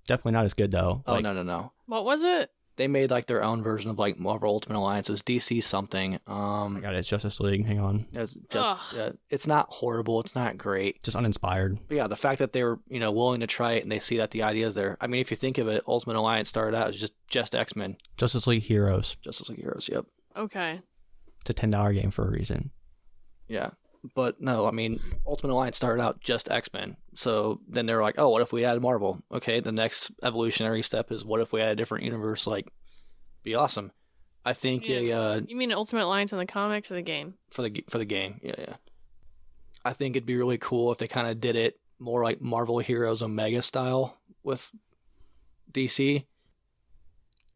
Definitely not as good though. Oh, no. What was it? They made like their own version of like Marvel Ultimate Alliance. It was DC something. I got it. It's Justice League. Hang on. It's not horrible. It's not great. Just uninspired. But yeah, the fact that they're willing to try it and they see that the idea's there. I mean, if you think of it, Ultimate Alliance started out as just X-Men. Justice League Heroes. Justice League Heroes. Yep. Okay. It's a $10 game for a reason. Yeah. But no, I mean, Ultimate Alliance started out just X-Men. So then they're like, oh, what if we added Marvel? Okay, the next evolutionary step is what if we had a different universe? Like, be awesome. I think you mean Ultimate Alliance in the comics or the game? For the game, yeah. I think it'd be really cool if they kind of did it more like Marvel Heroes Omega style with DC.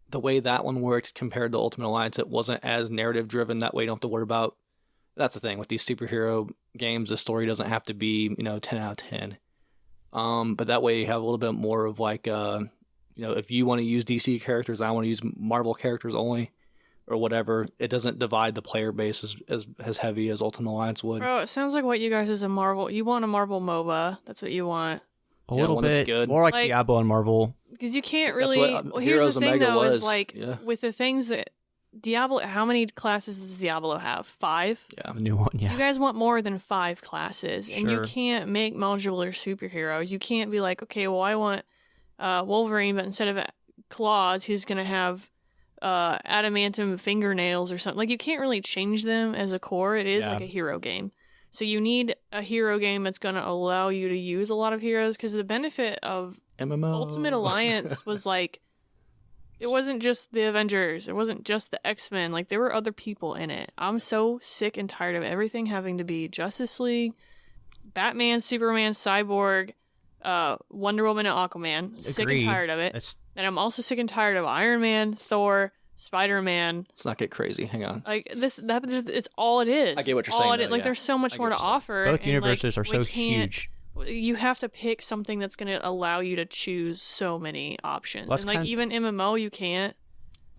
The way that one worked compared to Ultimate Alliance, it wasn't as narrative driven. That way you don't have to worry about. That's the thing with these superhero games. The story doesn't have to be 10 out of 10. But that way you have a little bit more of like if you want to use DC characters, I want to use Marvel characters only, or whatever. It doesn't divide the player base as heavy as Ultimate Alliance would. Bro, it sounds like what you guys is a Marvel. You want a Marvel MOBA. That's what you want. A little bit good. More like Diablo and Marvel. Because you can't really. Here's the thing, though, is like with the things that. Diablo, how many classes does Diablo have? 5? Yeah. The new one, yeah. You guys want more than 5 classes, and you Sure. can't make modular superheroes. You can't be like, okay, well, I want Wolverine, but instead of claws, he's going to have adamantium fingernails or something. Like, you can't really change them as a core. It is like a hero game. So you need a hero game that's going to allow you to use a lot of heroes, because the benefit of MMO. Ultimate Alliance was like, it wasn't just the Avengers. It wasn't just the X-Men. Like, there were other people in it. I'm so sick and tired of everything having to be Justice League, Batman, Superman, Cyborg, Wonder Woman, and Aquaman. Sick and tired of it. And I'm also sick and tired of Iron Man, Thor, Spider-Man. Let's not get crazy. Hang on. Like, it's all it is. I get what you're saying, though, Like, there's so much more to offer. Both universes are so huge. You have to pick something that's going to allow you to choose so many options. Well, and like even MMO, you can't.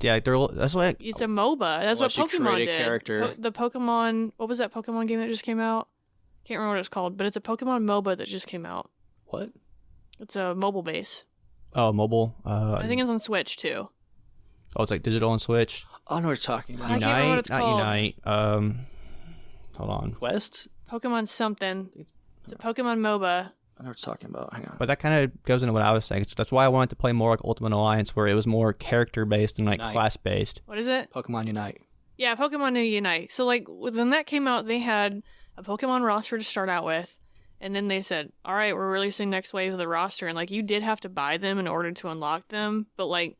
Yeah, that's what. It's a MOBA. That's what Pokemon did. Character. The Pokemon. What was that Pokemon game that just came out? Can't remember what it's called, but it's a Pokemon MOBA that just came out. What? It's a mobile base. Oh, mobile. I think it's on Switch too. Oh, it's like digital on Switch. I know what you're talking about. I can't remember what it's called. Unite. Hold on. Quest? Pokemon something. It's a Pokemon MOBA. I know what you're talking about. Hang on. But that kind of goes into what I was saying. That's why I wanted to play more like Ultimate Alliance, where it was more character based and like class based. What is it? Pokemon Unite. Yeah, Pokemon Unite. So like when that came out, they had a Pokemon roster to start out with, and then they said, "All right, we're releasing next wave of the roster," and like you did have to buy them in order to unlock them, but like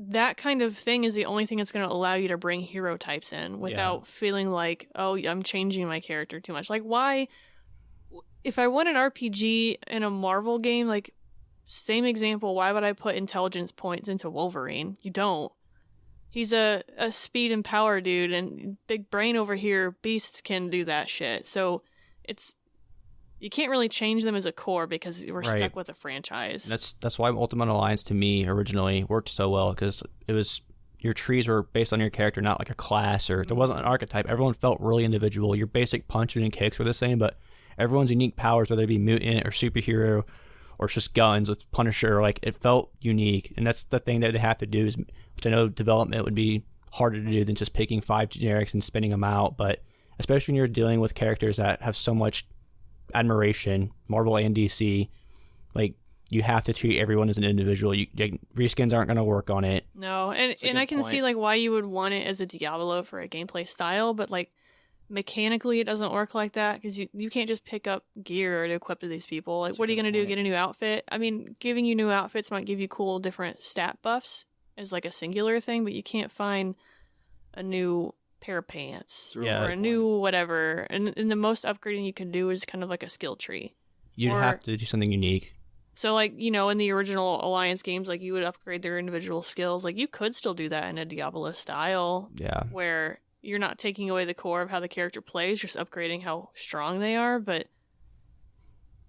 that kind of thing is the only thing that's going to allow you to bring hero types in without feeling like, oh, I'm changing my character too much. Like, why? If I want an RPG in a Marvel game, like, same example, why would I put intelligence points into Wolverine? You don't. He's a speed and power dude, and big brain over here, beasts can do that shit. So you can't really change them as a core because we're stuck with a franchise. That's why Ultimate Alliance to me originally worked so well, because it was your trees were based on your character, not like a class, or there wasn't an archetype. Everyone felt really individual. Your basic punches and kicks were the same, but everyone's unique powers, whether it be mutant or superhero or it's just guns with Punisher. Like, it felt unique, and that's the thing that they have to do, is, which I know development would be harder to do than just picking 5 generics and spinning them out. But especially when you're dealing with characters that have so much admiration, Marvel and DC, like, you have to treat everyone as an individual. Reskins aren't going to work on it. No, and I can see like why you would want it as a Diablo for a gameplay style, but like mechanically it doesn't work like that, because you can't just pick up gear to equip to these people. Like, what are you going to do? Get a new outfit? I mean, giving you new outfits might give you cool different stat buffs as like a singular thing, but you can't find a new pair of pants or a new whatever. And the most upgrading you can do is kind of like a skill tree. You'd have to do something unique. So, like, you know, in the original Alliance games, like, you would upgrade their individual skills. Like, you could still do that in a Diablo style. Yeah. Where you're not taking away the core of how the character plays, just upgrading how strong they are. But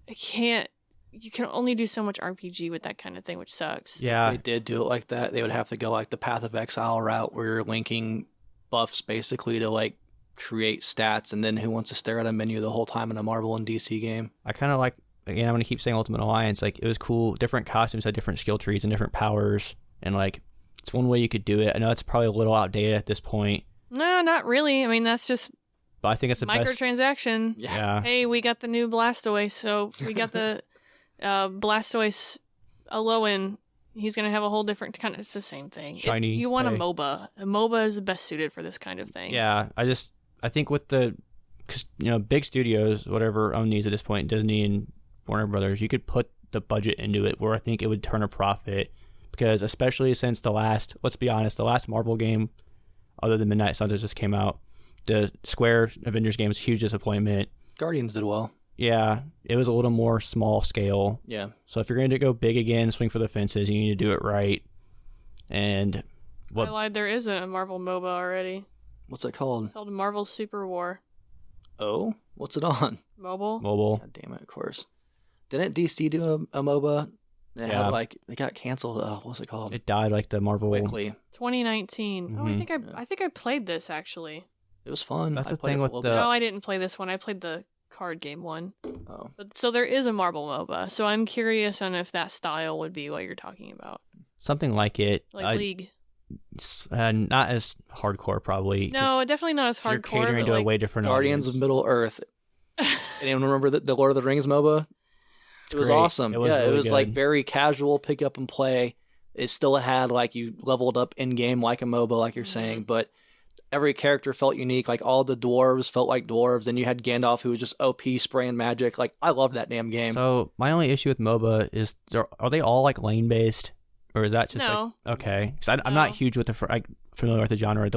you can only do so much RPG with that kind of thing, which sucks. Yeah. If they did do it like that, they would have to go like the Path of Exile route, where you're linking buffs basically to like create stats, and then who wants to stare at a menu the whole time in a Marvel and DC game? I kind of like, again, I'm going to keep saying Ultimate Alliance. Like, it was cool. Different costumes had different skill trees and different powers. And, like, it's one way you could do it. I know it's probably a little outdated at this point. No, not really. I mean, that's just but I think it's the microtransaction. Best. Yeah. Hey, we got the new Blastoise, so we got the Blastoise Alolan. He's going to have a whole different kind of... It's the same thing. Shiny. You want a MOBA. A MOBA is the best suited for this kind of thing. Yeah. I think with the... Because, you know, big studios, whatever own these at this point, Disney and Warner Brothers, you could put the budget into it where I think it would turn a profit, because especially since let's be honest, the last Marvel game, other than Midnight Suns, just came out, the Square Avengers game was a huge disappointment. Guardians did well. Yeah, it was a little more small scale. Yeah. So if you're going to go big again, swing for the fences, you need to do it right. And I lied, there is a Marvel MOBA already. What's it called? It's called Marvel Super War. Oh? What's it on? Mobile. God damn it, of course. Didn't DC do a MOBA? They got canceled. What's it called? It died like the Marvel. Quickly. 2019. Mm-hmm. Oh, I think I played this actually. It was fun. That's the thing with the. No, I didn't play this one. I played the card game one. Oh. So there is a Marvel MOBA. So I'm curious on if that style would be what you're talking about. Something like it. Like League. Not as hardcore, probably. No, definitely not as hardcore. You're catering to a way different Guardians audience. of Middle Earth. Anyone remember the Lord of the Rings MOBA? It was awesome. It was really good. Like very casual, pick up and play. It still had like you leveled up in game like a MOBA, like you're saying, but every character felt unique. Like all the dwarves felt like dwarves. Then you had Gandalf, who was just OP spraying magic. Like I love that damn game. So my only issue with MOBA is, are they all like lane based, or is that just no? Like, okay? Because I'm not huge with familiar with the genre.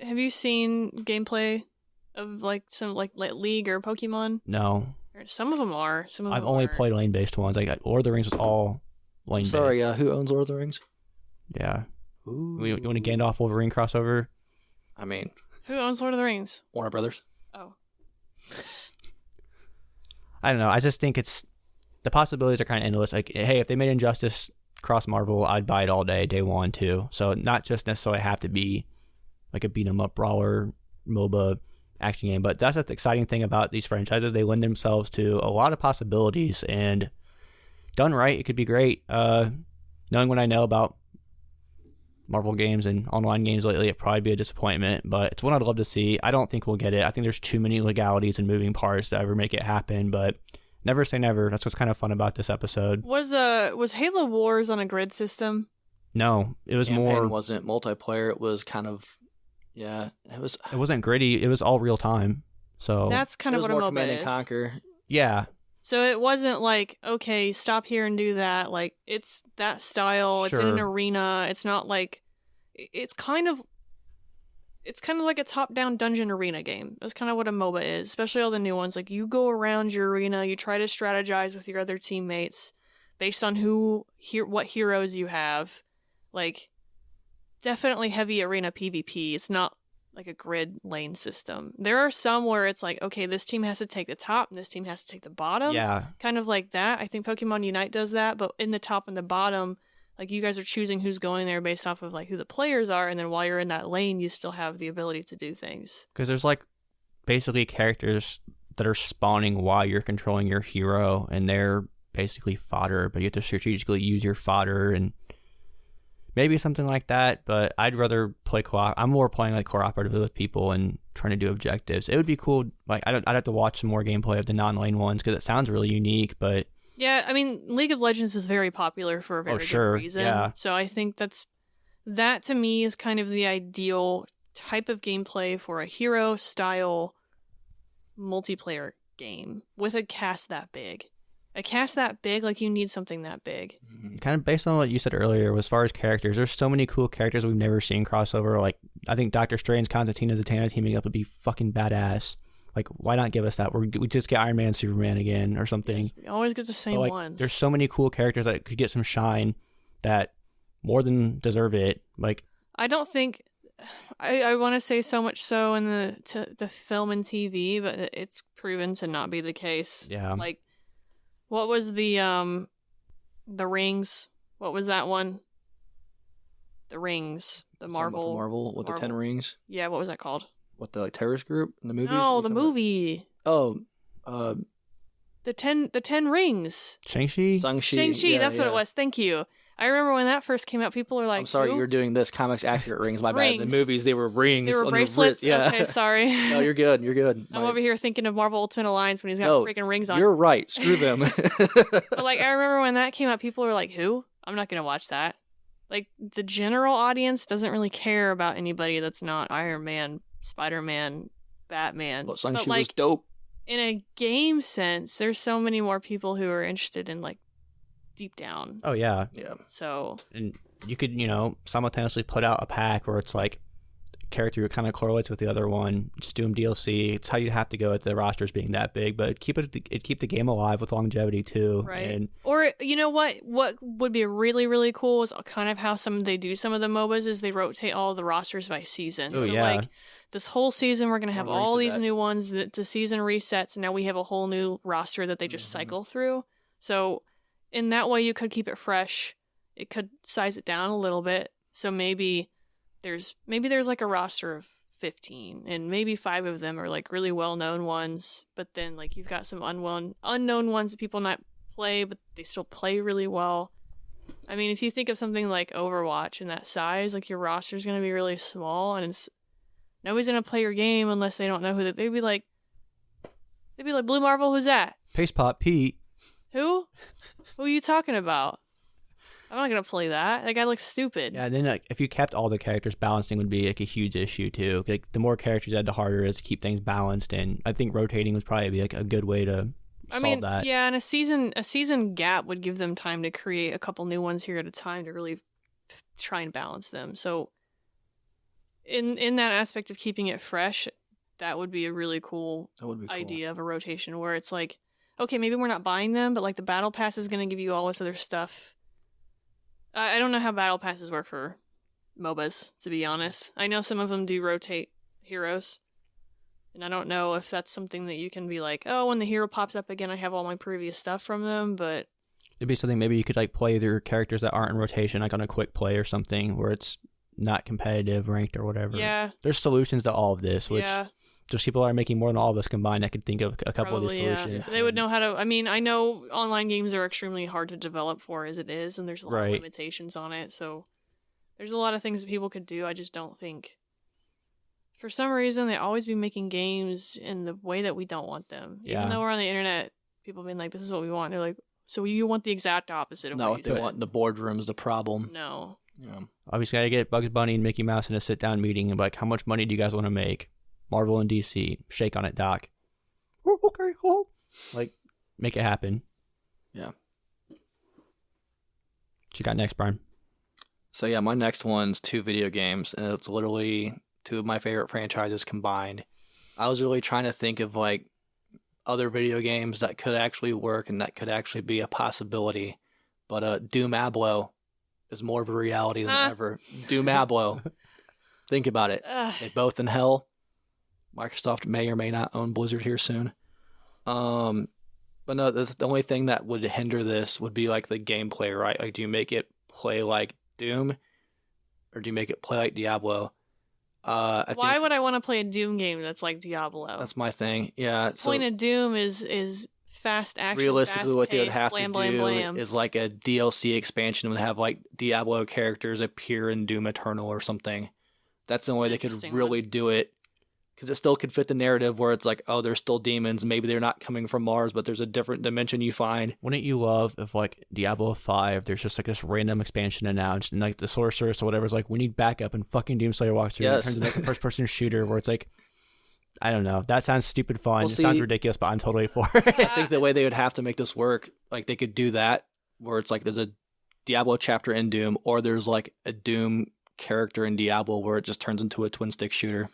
Have you seen gameplay of like some like League or Pokemon? No. Some of them are. I've only played lane-based ones. Like Lord of the Rings was all lane-based. Sorry, who owns Lord of the Rings? Yeah. Ooh. You want a Gandalf Wolverine crossover? I mean, who owns Lord of the Rings? Warner Brothers. Oh. I don't know. I just think the possibilities are kind of endless. Like, hey, if they made Injustice cross Marvel, I'd buy it all day one too. So not just necessarily have to be like a beat 'em up brawler MOBA action game, but that's the exciting thing about these franchises. They lend themselves to a lot of possibilities, and done right, it could be great. Knowing what I know about Marvel games and online games lately, it'd probably be a disappointment, but it's one I'd love to see. I don't think we'll get it. I think there's too many legalities and moving parts to ever make it happen, but never say never. That's what's kind of fun about this episode. Was Halo Wars on a grid system? No, it was Campaign more. Wasn't multiplayer. It was kind of. Yeah, it was. It wasn't gritty. It was all real time. So that's kind of what a MOBA Command is. and Conquer. Yeah. So it wasn't like, okay, stop here and do that. Like it's that style. It's in an arena. It's not like. It's kind of like a top-down dungeon arena game. That's kind of what a MOBA is, especially all the new ones. Like you go around your arena, you try to strategize with your other teammates based on what heroes you have. Like. Definitely heavy arena PvP. It's not like a grid lane system. There are some where it's like, okay, this team has to take the top and this team has to take the bottom. Yeah. Kind of like that. I think Pokemon Unite does that, but in the top and the bottom, like you guys are choosing who's going there based off of like who the players are, and then while you're in that lane, you still have the ability to do things. Because there's like basically characters that are spawning while you're controlling your hero, and they're basically fodder, but you have to strategically use your fodder and maybe something like that. But I'd rather play co-op. I'm more playing like cooperatively with people and trying to do objectives. It would be cool. Like I'd have to watch some more gameplay of the non-lane ones because it sounds really unique. But yeah, I mean, League of Legends is very popular for a very good reason. Yeah. So I think that to me is kind of the ideal type of gameplay for a hero style multiplayer game with a cast that big. A cast that big, like you need something that big. Kind of based on what you said earlier, as far as characters, there's so many cool characters we've never seen crossover. Like I think Doctor Strange, Constantine, and Zatanna teaming up would be fucking badass. Like why not give us that? We just get Iron Man, Superman again, or something. Yes, we always get the same ones. There's so many cool characters that could get some shine that more than deserve it. Like I don't think. I want to say so much so in the film and TV, but it's proven to not be the case. Yeah. Like, what was the Rings? What was that one? The Rings. The Marvel with the 10 rings. Yeah, what was that called? What, the terrorist group in the movies? No, the movie. Oh, the 10 rings. Shang-Chi? Shang-Chi, that's what it was. Thank you. I remember when that first came out, people were like, I'm sorry, you're doing this comics accurate rings. My bad. The movies, they were rings. They were on bracelets? Yeah. Okay, sorry. No, you're good. You're good. I'm over here thinking of Marvel Ultimate Alliance when he's got freaking rings on. You're right. Screw them. But like, I remember when that came out, people were like, who? I'm not going to watch that. Like, the general audience doesn't really care about anybody that's not Iron Man, Spider-Man, Batman. But Shang-Chi was dope. In a game sense, there's so many more people who are interested in, like, deep down. Oh, yeah. Yeah. So. And you could, simultaneously put out a pack where it's like a character who kind of correlates with the other one. Just do them DLC. It's how you have to go with the rosters being that big, but keep the game alive with longevity too. Right. Or you know what would be really, really cool is kind of how they do some of the MOBAs is they rotate all the rosters by season. Oh, so yeah. like this whole season we're gonna have all these new ones. The season resets, and now we have a whole new roster that they just cycle through. So in that way, you could keep it fresh. It could size it down a little bit. So maybe there's like a roster of 15, and maybe 5 of them are like really well-known ones. But then like you've got some unknown ones that people not play, but they still play really well. I mean, if you think of something like Overwatch in that size, like your roster's gonna be really small, and nobody's gonna play your game unless they don't know who that. They'd be like, Blue Marvel, who's that? Pace Pop Pete. Who? Who are you talking about? I'm not gonna play that. That guy looks stupid. Yeah, and then if you kept all the characters, balancing would be like a huge issue too. Like the more characters you add, the harder it is to keep things balanced. And I think rotating would probably be like a good way to solve that. Yeah, and a season gap would give them time to create a couple new ones here at a time to really try and balance them. So in that aspect of keeping it fresh, that would be a really cool idea of a rotation where it's like, okay, maybe we're not buying them, but like the battle pass is going to give you all this other stuff. I don't know how battle passes work for MOBAs, to be honest. I know some of them do rotate heroes, and I don't know if that's something that you can be like, oh, when the hero pops up again, I have all my previous stuff from them, but it'd be something maybe you could like play their characters that aren't in rotation, like on a quick play or something, where it's not competitive, ranked, or whatever. Yeah. There's solutions to all of this, which just people are making more than all of us combined. I could think of a couple of these solutions. Yeah. So they would know how to. I mean, I know online games are extremely hard to develop for as it is, and there's a lot of limitations on it. So there's a lot of things that people could do. I just don't think. For some reason, they always be making games in the way that we don't want them. Yeah. Even though we're on the internet, people being like, "This is what we want." They're like, "So you want the exact opposite of not what they want in the boardroom is the problem." No. Yeah. Obviously, I get Bugs Bunny and Mickey Mouse in a sit-down meeting and be like, how much money do you guys want to make? Marvel and DC. Shake on it, Doc. Oh, okay. Oh. Like, make it happen. Yeah. What you got next, Brian? So, yeah, my next one's 2 video games, and it's literally 2 of my favorite franchises combined. I was really trying to think of, like, other video games that could actually work and that could actually be a possibility. But Doom Ablo is more of a reality than ever. Doom Ablo. Think about it. They both in hell. Microsoft may or may not own Blizzard here soon. But no, the only thing that would hinder this would be like the gameplay, right? Like, do you make it play like Doom, or do you make it play like Diablo? Why would I want to play a Doom game that's like Diablo? That's my thing. Yeah. The point of Doom is fast action. Realistically, what they would have blam, to blam, do blam. is like a DLC expansion would have like Diablo characters appear in Doom Eternal or something. That's the only way they could really do it. Because it still could fit the narrative where it's like, oh, there's still demons. Maybe they're not coming from Mars, but there's a different dimension you find. Wouldn't you love if, like, Diablo 5, there's just, like, this random expansion announced, and, like, the sorceress or whatever is like, we need backup, and fucking Doomslayer walks through, and it turns into, like, a first-person shooter where it's like, I don't know. That sounds stupid fun. It sounds ridiculous, but I'm totally for it. I think the way they would have to make this work, like, they could do that, where it's like there's a Diablo chapter in Doom, or there's, like, a Doom character in Diablo where it just turns into a twin-stick shooter,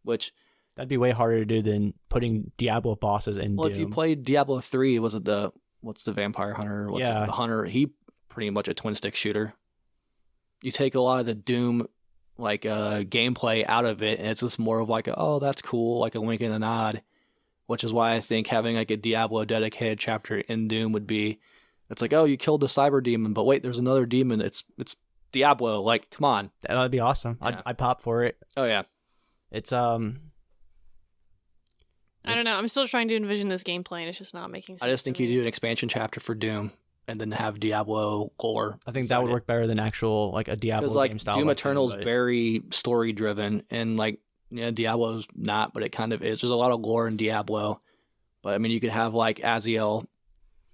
which... That'd be way harder to do than putting Diablo bosses in Doom. If you played Diablo 3, was it what's the vampire hunter? The hunter? He pretty much a twin stick shooter. You take a lot of the Doom gameplay out of it, and it's just more of like that's cool, like a wink and a nod. Which is why I think having like a Diablo dedicated chapter in Doom would be, it's like, oh, you killed the cyber demon, but wait, there's another demon. It's Diablo. Like, come on, that'd be awesome. Yeah. I'd pop for it. Oh yeah, it's I don't know. I'm still trying to envision this gameplay, and it's just not making sense. I just think you do an expansion chapter for Doom, and then have Diablo lore. I think that would work better than actual like a Diablo game style. Doom Eternal is very story driven, and like Diablo's not, but it kind of is. There's a lot of lore in Diablo, but I mean, you could have like Aziel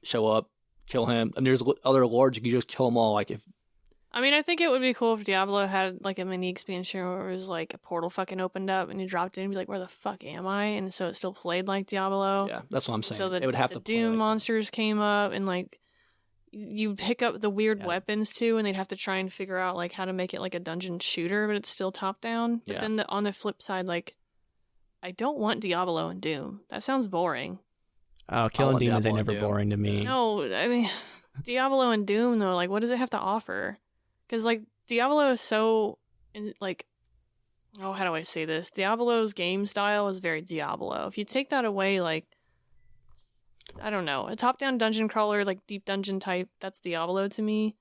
show up, kill him, and there's other lords you can just kill them all. Like if. I mean, I think it would be cool if Diablo had, like, a mini expansion where it was, like, a portal fucking opened up and you dropped in and be like, where the fuck am I? And so it still played like Diablo. Yeah, that's what I'm saying. So it would have the to Doom monsters came up and, like, you pick up the weird weapons, too, and they'd have to try and figure out, like, how to make it, like, a dungeon shooter, but it's still top-down. But then on the flip side, like, I don't want Diablo and Doom. That sounds boring. Oh, killing demons ain't never boring to me. No, I mean, Diablo and Doom, though, like, what does it have to offer? Because, like, Diablo is so, like, how do I say this? Diablo's game style is very Diablo. If you take that away, like, I don't know, a top-down dungeon crawler, like, deep dungeon type, that's Diablo to me.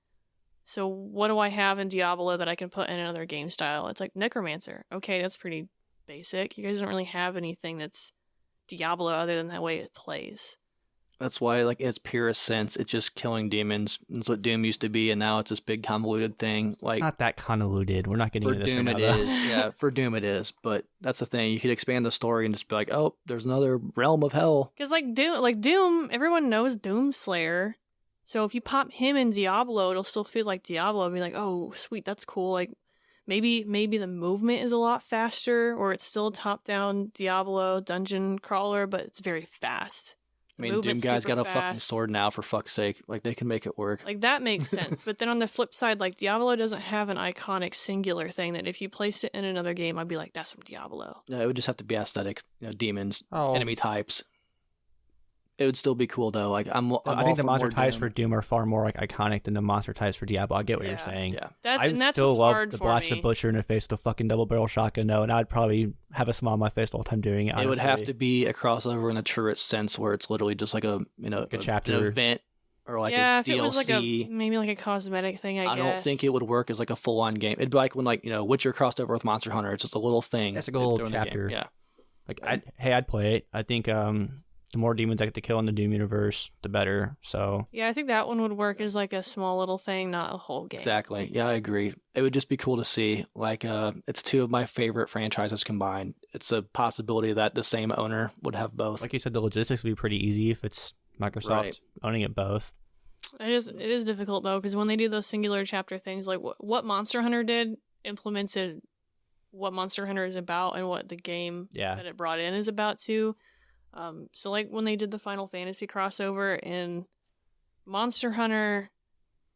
So what do I have in Diablo that I can put in another game style? It's like Necromancer. Okay, that's pretty basic. You guys don't really have anything that's Diablo other than the way it plays. That's why, like, in its purest sense, it's just killing demons. That's what Doom used to be, and now it's this big convoluted thing. Like, it's not that convoluted. We're not getting into this Doom. Right it now, is, yeah. For Doom, it is. But that's the thing. You could expand the story and just be like, oh, there's another realm of hell. Because Doom, everyone knows Doomslayer. So if you pop him in Diablo, it'll still feel like Diablo. It'll be like, oh, sweet, that's cool. Like, maybe the movement is a lot faster, or it's still top-down Diablo dungeon crawler, but it's very fast. I mean, Doom guy's got a fucking sword now, for fuck's sake. Like, they can make it work. Like, that makes sense. But then on the flip side, like, Diablo doesn't have an iconic singular thing that if you placed it in another game, I'd be like, that's from Diablo. Yeah, it would just have to be aesthetic. Demons, enemy types. It would still be cool, though. Like, I think the monster types for Doom are far more like iconic than the monster types for Diablo. I get what you're saying. Yeah. That's still what's love hard the for blast me. of Butcher in the face with the fucking double barrel shotgun, though, and I'd probably have a smile on my face the whole time doing it. Honestly. It would have to be a crossover in a truest sense, where it's literally just like a chapter, an event, or like a if DLC. it was like maybe like a cosmetic thing. I guess. don't think it would work as like a full on game. It'd be like when Witcher crossed over with Monster Hunter. It's just a little thing. It's like a little chapter. Yeah. Like I'd play it. I think the more demons I get to kill in the Doom universe, the better. So yeah, I think that one would work as like a small little thing, not a whole game. Exactly. Yeah, I agree. It would just be cool to see. Like, it's two of my favorite franchises combined. It's a possibility that the same owner would have both. Like you said, the logistics would be pretty easy if it's Microsoft owning it both. It is difficult though, because when they do those singular chapter things, like what Monster Hunter did, implemented what Monster Hunter is about and what the game that it brought in is about too. So like when they did the Final Fantasy crossover in Monster Hunter,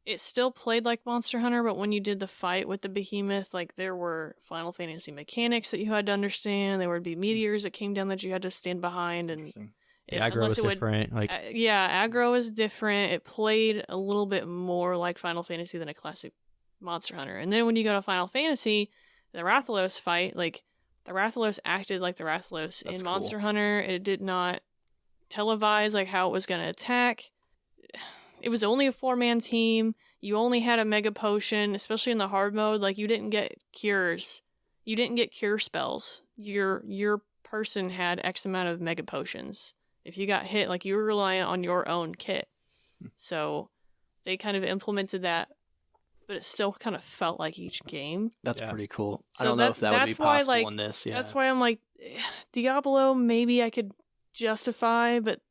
it still played like Monster Hunter, but when you did the fight with the behemoth, like there were Final Fantasy mechanics that you had to understand. There would be meteors that came down that you had to stand behind, and aggro was different. Aggro is different. It played a little bit more like Final Fantasy than a classic Monster Hunter. And then when you go to Final Fantasy, the Rathalos fight, like the Rathalos acted like the Rathalos in Monster Hunter. It did not televise like how it was going to attack. It was only a 4-man team. You only had a mega potion, especially in the hard mode. Like, you didn't get cures. You didn't get cure spells. Your person had X amount of mega potions. If you got hit, like, you were reliant on your own kit. So they kind of implemented that, but it still kind of felt like each game. That's pretty cool. So I don't know if that would be possible in this. Yeah. That's why I'm like, Diablo, maybe I could justify, but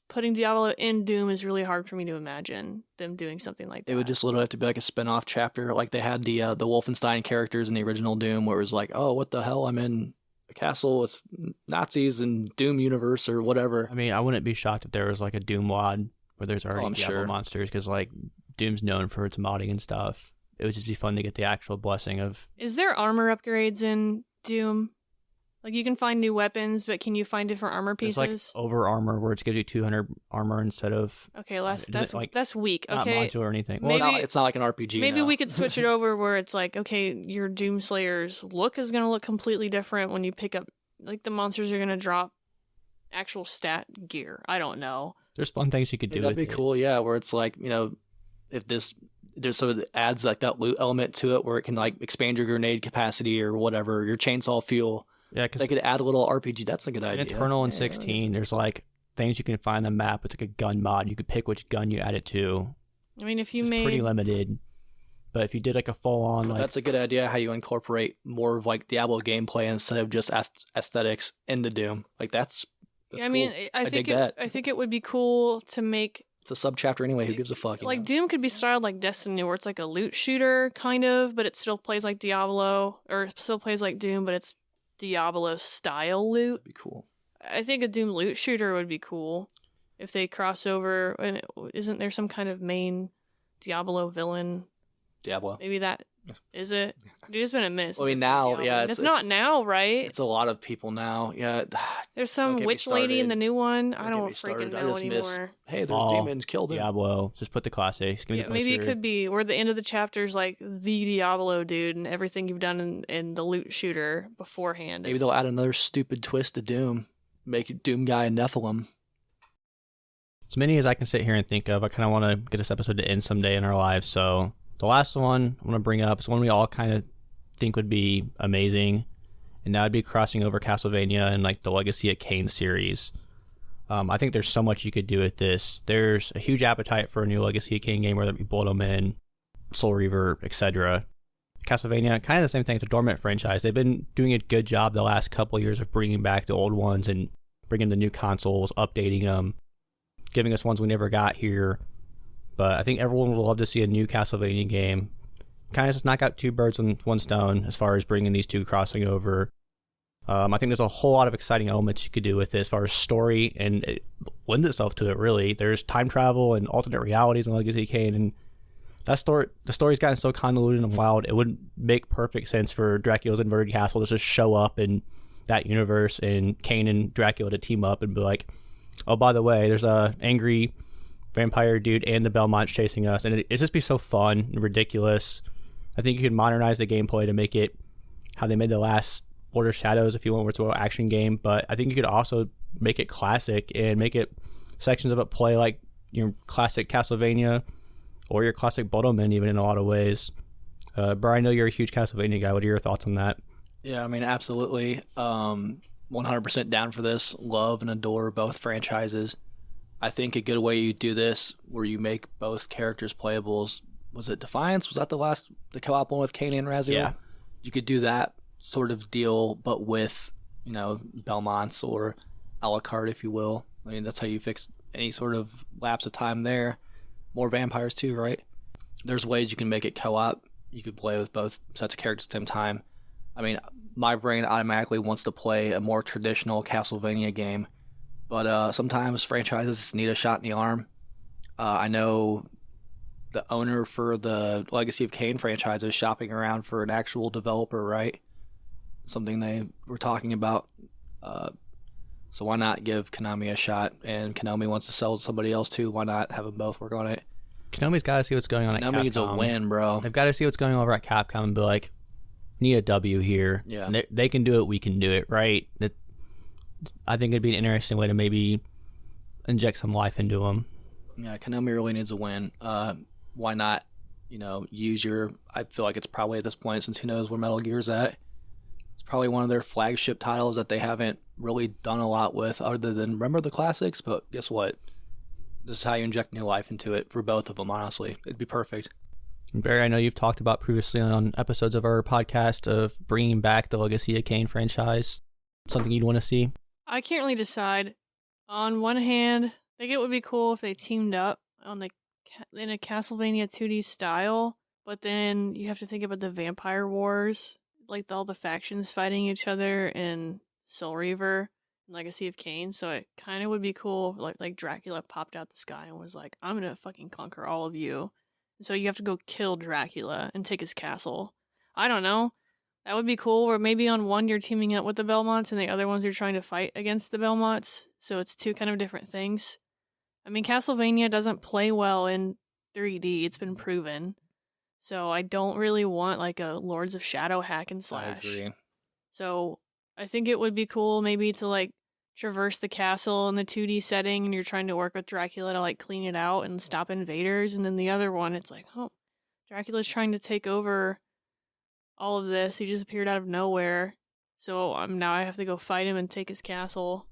putting Diablo in Doom is really hard for me to imagine them doing something like that. It would just literally have to be like a spin-off chapter. Like they had the Wolfenstein characters in the original Doom where it was like, oh, what the hell? I'm in a castle with Nazis and Doom universe or whatever. I mean, I wouldn't be shocked if there was like a Doom mod where there's already Diablo monsters, because like Doom's known for its modding and stuff. It would just be fun to get the actual blessing of... Is there armor upgrades in Doom? Like, you can find new weapons, but can you find different armor pieces? There's like over armor where it gives you 200 armor instead of... Okay, that's weak, okay? Not modular or anything. Maybe, it's not like an RPG. Maybe we could switch it over where it's like, okay, your Doom Slayer's look is going to look completely different when you pick up... Like, the monsters are going to drop actual stat gear. I don't know. There's fun things you could do with it. That'd be cool, yeah, where it's like, if this... So it adds like that loot element to it where it can like expand your grenade capacity or whatever, your chainsaw fuel. Yeah, because they could add a little RPG. That's a good idea. In Eternal and 16, there's like things you can find on the map. It's like a gun mod. You could pick which gun you add it to. I mean, if you made... pretty limited. But if you did like a full-on... like that's a good idea, how you incorporate more of like Diablo gameplay instead of just aesthetics into Doom. Like that's I mean, cool. I think it would be cool to make... It's a sub-chapter anyway, who gives a fuck? Like, Doom could be styled like Destiny, where it's like a loot shooter, kind of, but it still plays like Diablo, or it still plays like Doom, but it's Diablo-style loot. That'd be cool. I think a Doom loot shooter would be cool if they cross over. And isn't there some kind of main Diablo villain? Diablo. Maybe that... Is it? Dude, it's been a minute. I mean, now, yeah. It's not now, right? It's a lot of people now, yeah. There's some witch lady in the new one. I don't freaking know anymore. Hey, there's demons, killed him. Diablo. Just put the classics. Maybe it could be where the end of the chapter's like the Diablo dude and everything you've done in the loot shooter beforehand. Maybe they'll add another stupid twist to Doom. Make Doom guy a Nephilim. As many as I can sit here and think of, I kind of want to get this episode to end someday in our lives, so... The last one I want to bring up is one we all kind of think would be amazing, and that would be crossing over Castlevania and like the Legacy of Kain series. I think there's so much you could do with this. There's a huge appetite for a new Legacy of Kain game, whether it be Blood Omen, Soul Reaver, etc. Castlevania, kind of the same thing. It's a dormant franchise. They've been doing a good job the last couple of years of bringing back the old ones and bringing the new consoles, updating them, giving us ones we never got here. But I think everyone would love to see a new Castlevania game. Kind of just knock out two birds with one stone as far as bringing these two crossing over. I think there's a whole lot of exciting elements you could do with this as far as story, and it lends itself to it, really. There's time travel and alternate realities in Legacy of Kain, and the story's gotten so convoluted and wild, it wouldn't make perfect sense for Dracula's inverted castle to just show up in that universe and Kain and Dracula to team up and be like, oh, by the way, there's a angry... vampire dude and the Belmonts chasing us, and it'd just be so fun and ridiculous. I think you could modernize the gameplay to make it how they made the last Border Shadows if you want, where it's an action game, but I think you could also make it classic and make it sections of it play like your classic Castlevania or your classic Blood Omen even in a lot of ways. Brian, I know you're a huge Castlevania guy. What are your thoughts on that? Yeah, I mean, absolutely. 100% down for this. Love and adore both franchises. I think a good way you do this, where you make both characters playables, was it Defiance? Was that the co-op one with Kain and Raziel? Yeah. You could do that sort of deal, but with, Belmonts or a la carte, if you will. I mean, that's how you fix any sort of lapse of time there. More vampires too, right? There's ways you can make it co-op. You could play with both sets of characters at the same time. I mean, my brain automatically wants to play a more traditional Castlevania game. But sometimes franchises need a shot in the arm. I know the owner for the Legacy of Kain franchise is shopping around for an actual developer, right? Something they were talking about. So why not give Konami a shot? And Konami wants to sell to somebody else too. Why not have them both work on it? Konami's got to see what's going on at Capcom. Konami needs a win, bro. They've got to see what's going on over at Capcom and be like, need a W here. Yeah. And they can do it, we can do it, right? I think it'd be an interesting way to maybe inject some life into them. Yeah, Konami really needs a win. Why not, use your... I feel like it's probably at this point, since who knows where Metal Gear's at, It's probably one of their flagship titles that they haven't really done a lot with other than remember the classics, but guess what? This is how you inject new life into it for both of them, honestly. It'd be perfect. Barry, I know you've talked about previously on episodes of our podcast of bringing back the Legacy of Kain franchise. Something you'd want to see? I can't really decide. On one hand, I think it would be cool if they teamed up in a Castlevania 2D style, but then you have to think about the Vampire Wars, like all the factions fighting each other in Soul Reaver and Legacy of Kain. So it kind of would be cool if like Dracula popped out the sky and was like, I'm gonna fucking conquer all of you. And so you have to go kill Dracula and take his castle. I don't know. That would be cool. Or maybe on one you're teaming up with the Belmonts and the other ones you're trying to fight against the Belmonts. So it's two kind of different things. I mean, Castlevania doesn't play well in 3D. It's been proven. So I don't really want like a Lords of Shadow hack and slash. I agree. So I think it would be cool maybe to like traverse the castle in the 2D setting and you're trying to work with Dracula to like clean it out and stop invaders. And then the other one, it's like, oh, Dracula's trying to take over all of this. He just appeared out of nowhere. So now I have to go fight him and take his castle.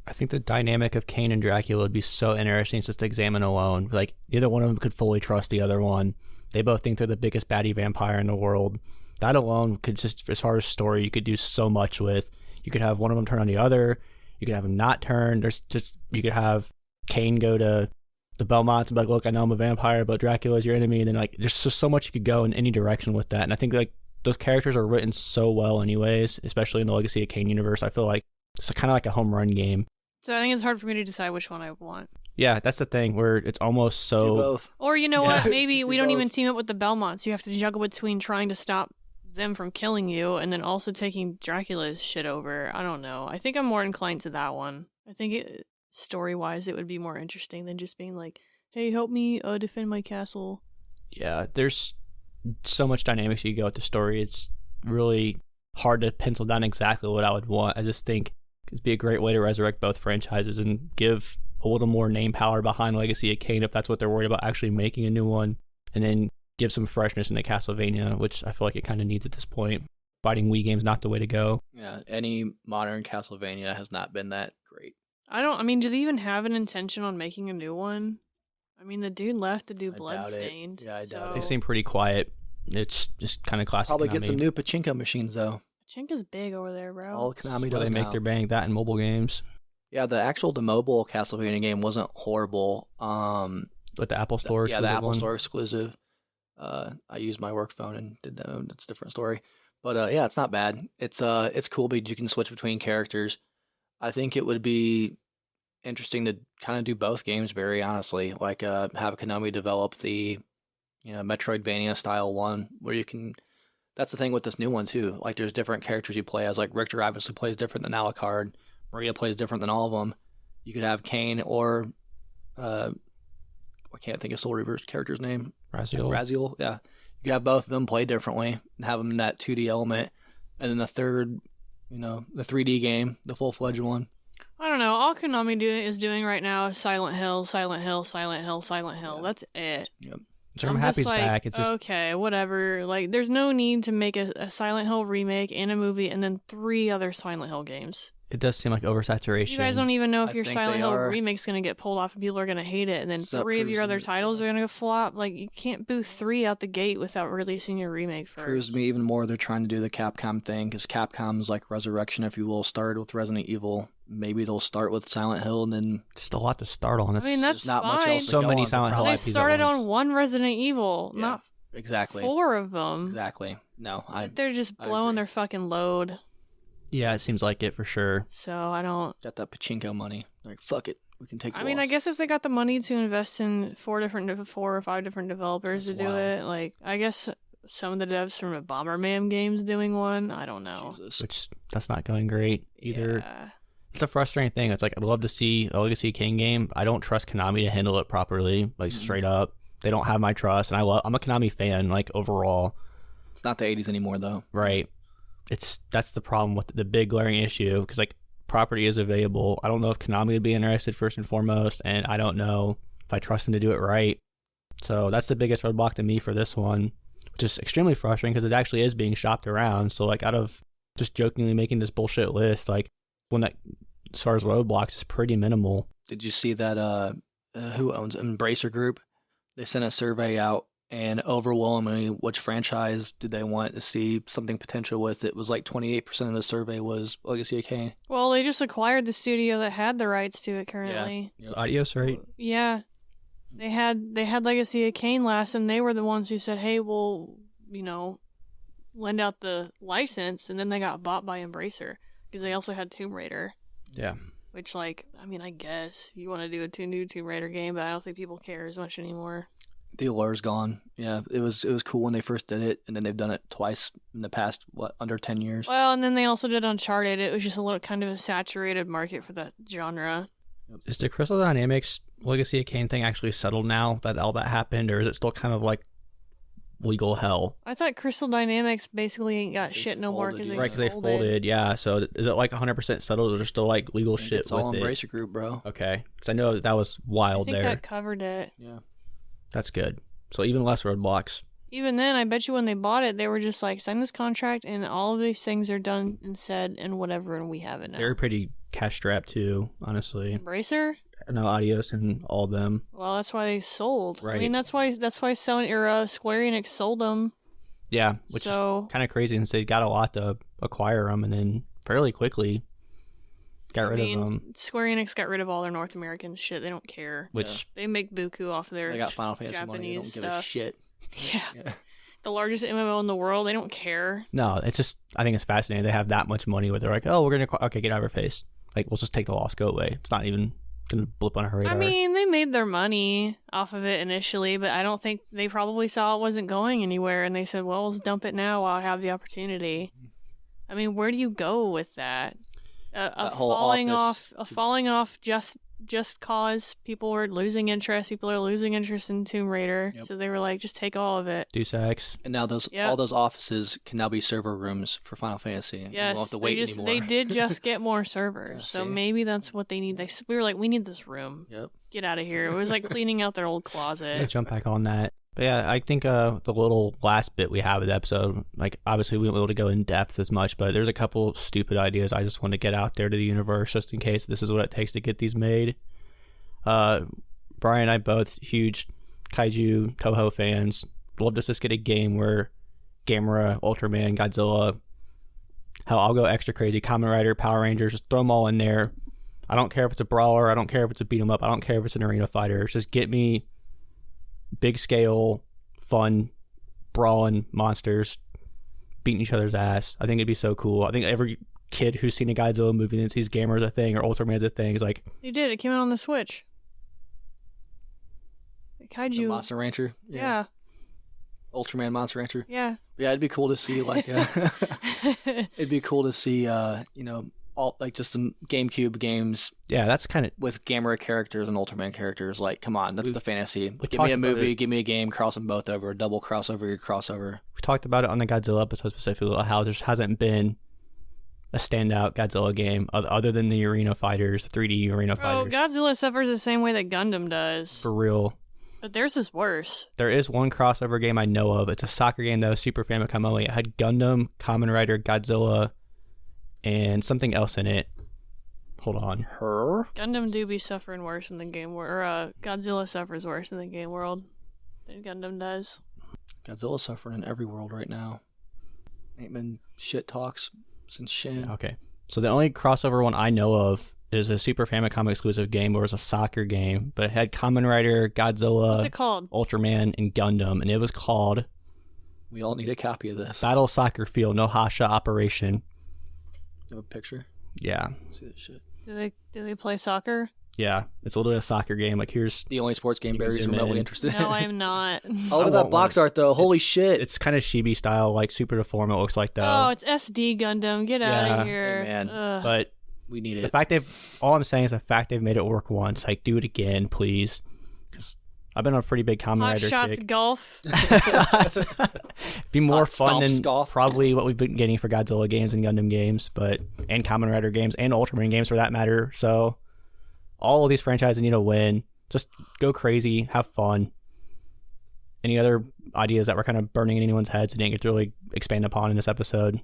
I think the dynamic of Kain and Dracula would be so interesting just to examine alone. Like, neither one of them could fully trust the other one. They both think they're the biggest baddie vampire in the world. That alone could just, as far as story, you could do so much with. You could have one of them turn on the other. You could have them not turn. You could have Kain go to the Belmonts and be like, look, I know I'm a vampire, but Dracula is your enemy. And then, like, there's just so much you could go in any direction with that. And I think, like, those characters are written so well anyways, especially in the Legacy of Kain universe. I feel like it's kind of like a home run game. So I think it's hard for me to decide which one I want. Yeah, that's the thing, where it's almost so... Do both. Or you know what? Maybe do we don't both. even team up with the Belmonts. You have to juggle between trying to stop them from killing you and then also taking Dracula's shit over. I don't know. I think I'm more inclined to that one. I think story-wise, it would be more interesting than just being like, hey, help me defend my castle. Yeah, there's so much dynamics you could go with the story. It's really hard to pencil down exactly what I would want. I just think it'd be a great way to resurrect both franchises and give a little more name power behind Legacy of Kain if that's what they're worried about actually making a new one, and then give some freshness into Castlevania, which I feel like it kind of needs at this point. Fighting Wii games not the way to go. Yeah, any modern Castlevania has not been that great. Do they even have an intention on making a new one? I mean, the dude left to do Bloodstained. Yeah, I doubt They it. seem pretty quiet. It's just kind of classic Probably Konami. get some new pachinko machines, though. Pachinko's big over there, bro. All Konami So does they make now. their bank that in mobile games. Yeah, the mobile Castlevania game wasn't horrible. But the Apple Store the exclusive Apple one. Store exclusive. I used my work phone and did that. That's a different story. But yeah, it's not bad. It's cool because you can switch between characters. I think it would be interesting to kind of do both games, very honestly. Like have Konami develop the Metroidvania style one where you can. That's the thing with this new one too. Like there's different characters you play as. Like Richter obviously plays different than Alucard. Maria plays different than all of them. You could have Kain or I can't think of Soul Reaver's character's name. Raziel, yeah. You could have both of them play differently and have them in that 2D element. And then the third, the 3D game, the full-fledged one. I don't know. All Konami is doing right now is Silent Hill, Silent Hill, Silent Hill, Silent Hill. Yeah. That's it. Yep. So I'm happy it's like, back. It's just okay, whatever. Like, there's no need to make a Silent Hill remake and a movie and then 3 other Silent Hill games. it does seem like oversaturation. You guys don't even know if I your think Silent they Hill are. remake's going to get pulled off and people are going to hate it, and then So that 3 of your proves other to me- titles are going to flop. Like, you can't boo 3 out the gate without releasing your remake first. Proves to me even more they're trying to do the Capcom thing, because Capcom's like resurrection, if you will, started with Resident Evil. Maybe they'll start with Silent Hill and then Just a lot to start on. I mean, that's there's not much fine. else to So go many on, Silent Hill probably- They IPs at started once. on 1 Resident Evil, Yeah. not Exactly. 4 of them. Exactly. No, They're just I blowing agree. their fucking load. Yeah, it seems like it for sure. So I don't. got that pachinko money. They're like, fuck it, we can take. I mean, I guess if they got the money to invest in 4 or 5 different developers That's to do wild. it, like I guess some of the devs from a Bomberman game's doing one. I don't know. Jesus. Which that's not going great either. Yeah. It's a frustrating thing. It's like I'd love to see a Legacy King game. I don't trust Konami to handle it properly, like straight up. They don't have my trust, and I'm a Konami fan, like overall. It's not the 80s anymore, though. Right. That's the problem with the big glaring issue, because like property is available. I don't know if Konami would be interested first and foremost, and I don't know if I trust them to do it right. So that's the biggest roadblock to me for this one, which is extremely frustrating because it actually is being shopped around. So like out of just jokingly making this bullshit list. Like, when that, as far as roadblocks, is pretty minimal. Did you see that, who owns Embracer Group? They sent a survey out, and overwhelmingly, which franchise did they want to see something potential with? It was like 28% of the survey was Legacy of Kain. Well, they just acquired the studio that had the rights to it currently. Yeah. Adios, right? Yeah. They had Legacy of Kain last, and they were the ones who said, hey, we'll, lend out the license, and then they got bought by Embracer, because they also had Tomb Raider. Yeah. Which, I guess you want to do a new Tomb Raider game, but I don't think people care as much anymore. The allure's gone. Yeah, it was cool when they first did it, and then they've done it twice in the past, under 10 years? Well, and then they also did Uncharted. It was just a little kind of a saturated market for that genre. Is the Crystal Dynamics Legacy of Kain thing actually settled now that all that happened, or is it still kind of like legal hell? I thought Crystal Dynamics basically ain't got shit no more because they folded. Yeah, so is it like 100% settled, or is there still like legal shit it's with all it? Embracer Group, bro. Okay, because I know that was wild there. I think that covered it. Yeah. That's good. So even less roadblocks. Even then, I bet you when they bought it, they were just like, sign this contract, and all of these things are done and said and whatever, and we have it now. They're pretty cash strapped too, honestly. Embracer? No, Adios and all of them. Well, that's why they sold. Right. I mean, that's why Sony or Square Enix sold them. Yeah, which is kind of crazy since they got a lot to acquire them, and then fairly quickly got rid of them. Square Enix got rid of all their North American shit. They don't care. Which they make buku off of their they got Final Fantasy Japanese money. They don't stuff. give a shit. Yeah. The largest MMO in the world. They don't care. No, it's just, I think it's fascinating. They have that much money where they're like, oh, we're going to, okay, get out of our face. Like, we'll just take the loss, go away. It's not even going to blip on our radar. I mean, they made their money off of it initially, but I don't think they probably saw it wasn't going anywhere, and they said, well, let's dump it now while I have the opportunity. I mean, where do you go with that? Falling off just cause people were losing interest. People are losing interest in Tomb Raider, so they were like, just take all of it. Deus Ex. And now all those offices can now be server rooms for Final Fantasy. Yes, you won't have to wait anymore. They did just get more servers, so maybe that's what they need. We were like, we need this room. Yep. Get out of here. It was like cleaning out their old closet. Jump back on that. But yeah, I think the little last bit we have of the episode, like, obviously we won't be able to go in depth as much, but there's a couple stupid ideas I just want to get out there to the universe just in case this is what it takes to get these made. Brian and I both huge Kaiju Toho fans. Love to just get a game where Gamera, Ultraman, Godzilla, hell, I'll go extra crazy, Kamen Rider, Power Rangers, just throw them all in there. I don't care if it's a brawler, I don't care if it's a beat 'em up, I don't care if it's an arena fighter. Just get me big scale, fun, brawling monsters beating each other's ass. I think it'd be so cool. I think every kid who's seen a Godzilla movie and sees Gamera's a thing or Ultraman's a thing is like, you did. It came out on the Switch. Kaiju. The Monster Rancher. Yeah. Ultraman Monster Rancher. Yeah. Yeah, it'd be cool to see it'd be cool to see all like just some GameCube games. Yeah, that's kind of with Gamera characters and Ultraman characters. Like, come on, that's the fantasy. Give me a movie, give me a game, cross them both over, double crossover your crossover. We talked about it on the Godzilla episode specifically, how there hasn't been a standout Godzilla game other than the arena fighters, the 3D arena fighters. Godzilla suffers the same way that Gundam does. For real. But theirs is worse. There is one crossover game I know of. It's a soccer game though, Super Famicom only. It had Gundam, Kamen Rider, Godzilla, and something else in it. Hold on. Gundam do be suffering worse in the game world. Godzilla suffers worse in the game world than Gundam does. Godzilla's suffering in every world right now. Ain't been shit talks since Shin. Yeah, okay. So the only crossover one I know of is a Super Famicom exclusive game where it was a soccer game, but it had Kamen Rider, Godzilla, what's it called? Ultraman, and Gundam, and it was called... We all need a copy of this. Battle Soccer Field, No Hasha Operation. You have a picture? Yeah. Let's see this shit. Do they play soccer? Yeah, it's literally a soccer game. Like, here's the only sports game Barry's remotely interested in. No, I am not. Oh, look at that box art though. Holy shit! It's kind of chibi style, like super deformed. It looks like though. Oh, it's SD Gundam. Get out of here, hey, man. But we need it. The fact all I'm saying is the fact they've made it work once. Like, do it again, please. Because I've been on a pretty big Kamen Rider kick. Hot Shots Golf. Be more fun than probably what we've been getting for Godzilla games and Gundam games, and Kamen Rider games and Ultraman games for that matter. So all of these franchises need a win. Just go crazy, have fun. Any other ideas that were kind of burning in anyone's heads and didn't get to really expand upon in this episode?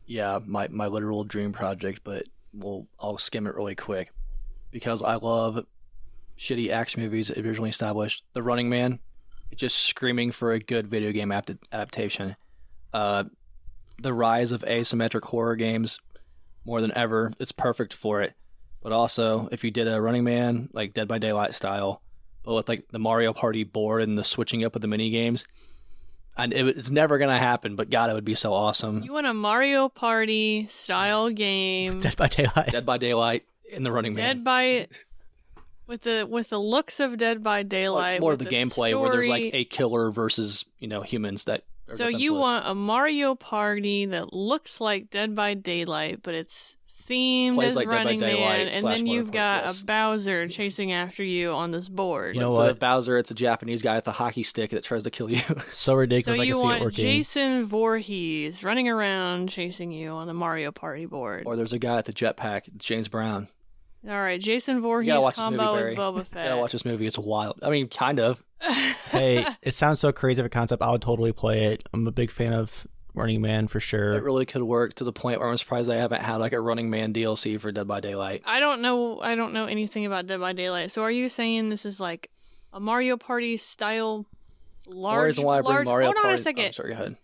Yeah, my literal dream project, but I'll skim it really quick because I love shitty action movies originally established. The Running Man, it's just screaming for a good video game adaptation. The rise of asymmetric horror games, more than ever, it's perfect for it. But also, if you did a Running Man like Dead by Daylight style, but with like the Mario Party board and the switching up of the mini games, and it's never gonna happen. But God, it would be so awesome. You want a Mario Party style game? Dead by Daylight. Dead by Daylight in the Running Man. With the looks of Dead by Daylight. More of the gameplay story. where there's like a killer versus humans that. So you want a Mario Party that looks like Dead by Daylight, but it's themed as like Running Man, and then you've got yes. a Bowser chasing after you on this board. You know Instead what? of Bowser, it's a Japanese guy with a hockey stick that tries to kill you. So ridiculous. So I you can see it want working. Jason Voorhees running around chasing you on the Mario Party board. Or there's a guy with a jetpack, James Brown. All right, Jason Voorhees watch combo this movie, with Boba Fett. You gotta watch this movie. It's wild. I mean, kind of. Hey, it sounds so crazy of a concept. I would totally play it. I'm a big fan of Running Man for sure. It really could work to the point where I'm surprised they haven't had like a Running Man DLC for Dead by Daylight. I don't know anything about Dead by Daylight. So are you saying this is like a Mario Party style large? The reason why I bring Mario Hold Party. on a second. Oh, sorry, go ahead.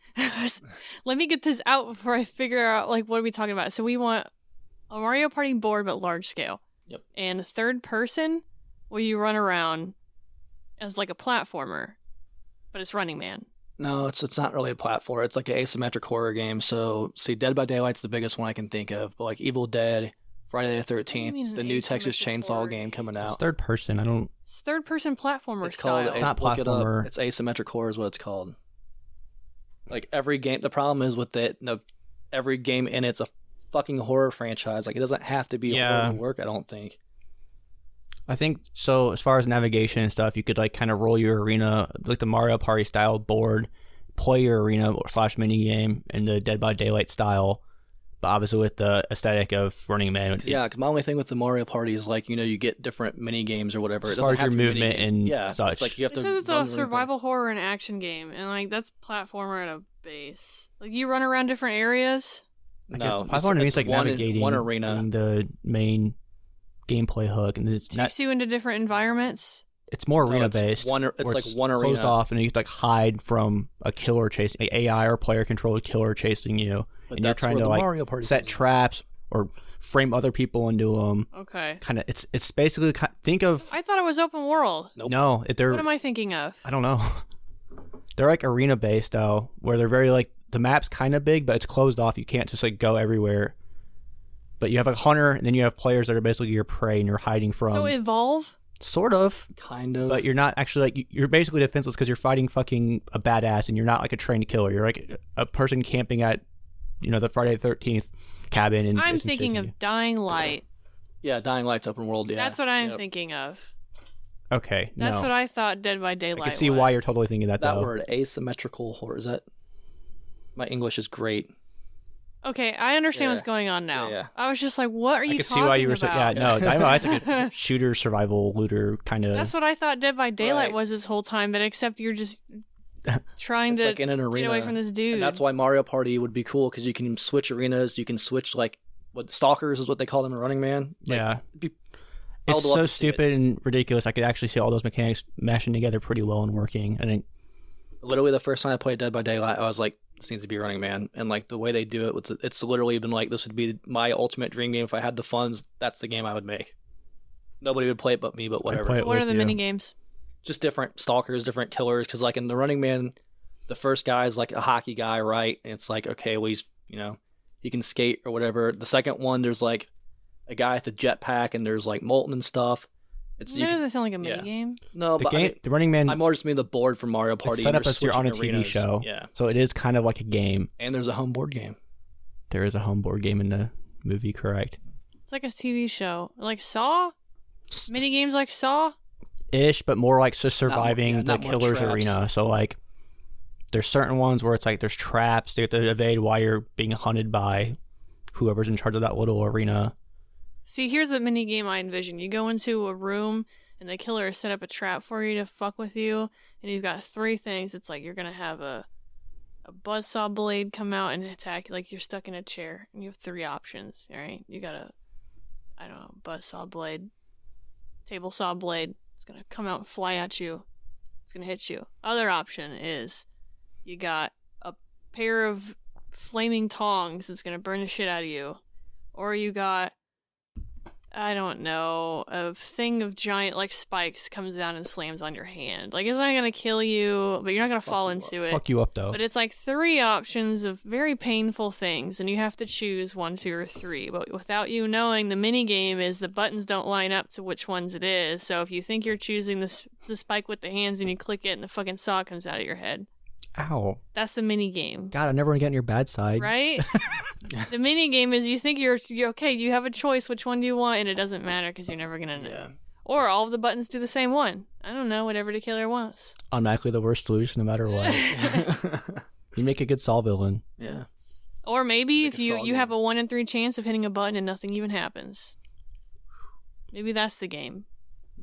Let me get this out before I figure out like what are we talking about. So we want a Mario Party board but large scale. Yep. And third person, where you run around as like a platformer, but it's Running Man. No, it's not really a platform. It's like an asymmetric horror game. So, see, Dead by Daylight's the biggest one I can think of. But like Evil Dead, Friday the 13th, the new Texas Chainsaw game coming out. It's third person. I don't. It's third person platformer It's style. called. It's not look it up. platformer. It's asymmetric horror is what it's called. Like every game, the problem is with it. Every game in it's a fucking horror franchise. Like it doesn't have to be horror to work. I don't think. I think so. As far as navigation and stuff, you could like kind of roll your arena like the Mario Party style board, play your arena / mini game in the Dead by Daylight style, but obviously with the aesthetic of Running Man. Yeah, because my only thing with the Mario Party is like you get different mini games or whatever. As far as your movement and such. It's like you have It to. says it's a survival horror and action game, and like that's platformer at a base. Like you run around different areas. No, platformer means like navigating one arena and the main gameplay hook, and it's Takes you into different environments. It's more arena based. It's like one arena closed off, and you have to like hide from a killer chasing an AI or player controlled killer chasing you, but and you're trying to like set traps or frame other people into them. Okay. Kind of, it's basically think of. I thought it was open world. Nope. No, they're. What am I thinking of? I don't know. They're like arena based though, where they're very like the map's kind of big, but it's closed off. You can't just like go everywhere. But you have a hunter, and then you have players that are basically your prey, and you're hiding from. So Evolve? Sort of. Kind of. But you're not actually like, you're basically defenseless because you're fighting fucking a badass, and you're not like a trained killer. You're like a person camping at, the Friday the 13th cabin. And I'm thinking of Dying Light. Yeah, Dying Light's open world, yeah. That's what I'm thinking of. Okay. That's what I thought Dead by Daylight I can see why you're totally thinking that though. That word, asymmetrical horror, is that? My English is great. Okay, I understand what's going on now. Yeah. I was just like, what are you talking about? I can see why you were saying, yeah, no, that's a good shooter, survival, looter kind of. That's what I thought Dead by Daylight was this whole time, but except you're just trying to like in an arena, get away from this dude. And that's why Mario Party would be cool, because you can switch arenas, you can switch, like, what Stalkers is what they call them in Running Man. Like, yeah. It's so stupid and ridiculous. I could actually see all those mechanics mashing together pretty well and working. I think. Literally, the first time I played Dead by Daylight, I was like, this needs to be Running Man. And like the way they do it, it's literally been like, this would be my ultimate dream game. If I had the funds, that's the game I would make. Nobody would play it but me, but whatever. So what are the mini games? Just different stalkers, different killers. Because like in the Running Man, the first guy is like a hockey guy, right? And it's like, okay, well he's he can skate or whatever. The second one, there's like a guy with a jetpack, and there's like molten and stuff. That doesn't sound like a mini game. No, the game, the Running Man. I more just mean the board from Mario Party. It's set up as you're on a TV show. Yeah. So it is kind of like a game. And there's a home board game. There is a home board game in the movie, correct? It's like a TV show, like Saw. Mini games like Saw. Ish, but more like just surviving the not more killer's traps. arena. So like, there's certain ones where it's like there's traps you have to evade while you're being hunted by whoever's in charge of that little arena. See, here's the mini game I envision. You go into a room, and the killer has set up a trap for you to fuck with you, and you've got 3 things. It's like you're gonna have a a buzzsaw blade come out and attack you, like you're stuck in a chair, and you have 3 options, alright? You got a, I don't know, buzzsaw blade, table saw blade. It's gonna come out and fly at you. It's gonna hit you. Other option is you got a pair of flaming tongs that's gonna burn the shit out of you. Or you got, I don't know, a thing of giant, like, spikes comes down and slams on your hand. Like, it's not gonna kill you, but you're not gonna fall into it. Fuck you up, though. But it's like 3 options of very painful things, and you have to choose 1, 2, or 3. But without you knowing, the minigame is the buttons don't line up to which ones it is. So if you think you're choosing the spike with the hands and you click it and the fucking saw comes out of your head. Ow. That's the minigame. God, I never want to get on your bad side. Right? The minigame is you think you're okay, you have a choice which one do you want, and it doesn't matter because you're never going to know. Yeah. Or all of the buttons do the same one. I don't know, whatever the killer wants. Automatically the worst solution no matter what. You make a good Saw villain. Yeah. Or maybe Make if a you Saw have game. a 1 in 3 chance of hitting a button and nothing even happens. Maybe that's the game.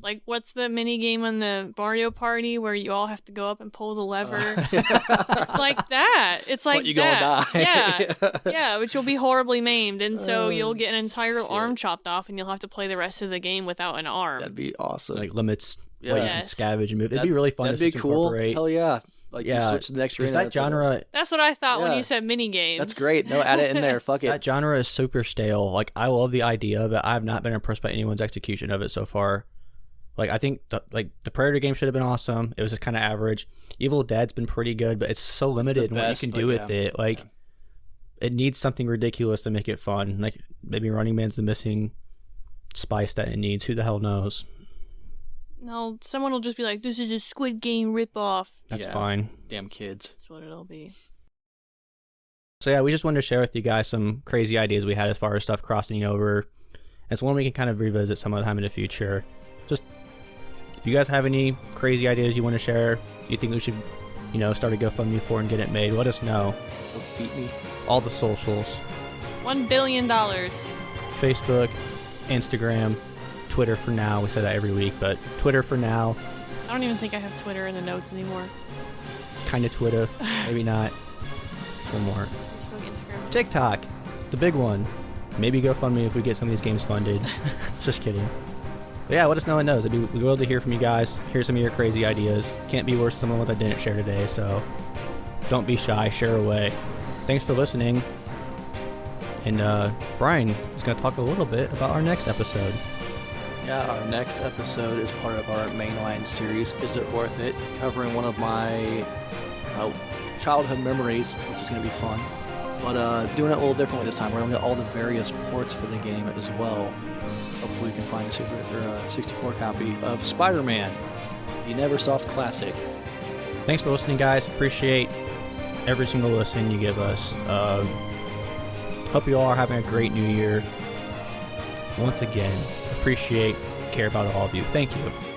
Like, what's the mini game on the Mario Party where you all have to go up and pull the lever? It's like that. It's like But you that. gonna die. Yeah, yeah. But you'll be horribly maimed, and so you'll get an entire shit. arm chopped off, and you'll have to play the rest of the game without an arm. That'd be awesome. Like limits Yeah. what you Yes. can scavenge and move. It'd be really fun That'd to be just cool. incorporate. Hell yeah. Like, you Yeah. switch to the next Because arena. that genre, That's what I thought when Yeah. you said mini games. That's great. No, add it in there. Fuck it. that genre is super stale. Like, I love the idea of it. I've not been impressed by anyone's execution of it so far. Like, I think the Predator game should have been awesome. It was just kind of average. Evil Dead's been pretty good, but it's so limited in what best, you can but do with yeah. it. Like, it needs something ridiculous to make it fun. Like, maybe Running Man's the missing spice that it needs. Who the hell knows? No, someone will just be like, "This is a Squid Game ripoff." That's Yeah. fine. Damn kids. That's what it'll be. So yeah, we just wanted to share with you guys some crazy ideas we had as far as stuff crossing over. It's one we can kind of revisit some other time in the future. Just, if you guys have any crazy ideas you want to share, you think we should, start a GoFundMe for and get it made, let us know. Go feed me. All the socials. $1 billion. Facebook, Instagram, Twitter for now. We say that every week, but Twitter for now. I don't even think I have Twitter in the notes anymore. Kind of Twitter. Maybe not. One more. Facebook, Instagram. TikTok. The big one. Maybe GoFundMe if we get some of these games funded. Just kidding. But yeah, let us know what knows. We'd love to hear from you guys. Hear some of your crazy ideas. Can't be worse than some of the ones I didn't share today, so don't be shy. Share away. Thanks for listening. And Brian is going to talk a little bit about our next episode. Yeah, our next episode is part of our mainline series, Is It Worth It? Covering one of my childhood memories, which is going to be fun. But doing it a little differently this time. We're going to get all the various ports for the game as well. Hopefully we can find a 64 copy of Spider-Man, the Neversoft classic. Thanks for listening, guys. Appreciate every single listen you give us. Hope you all are having a great new year. Once again, appreciate, care about all of you. Thank you.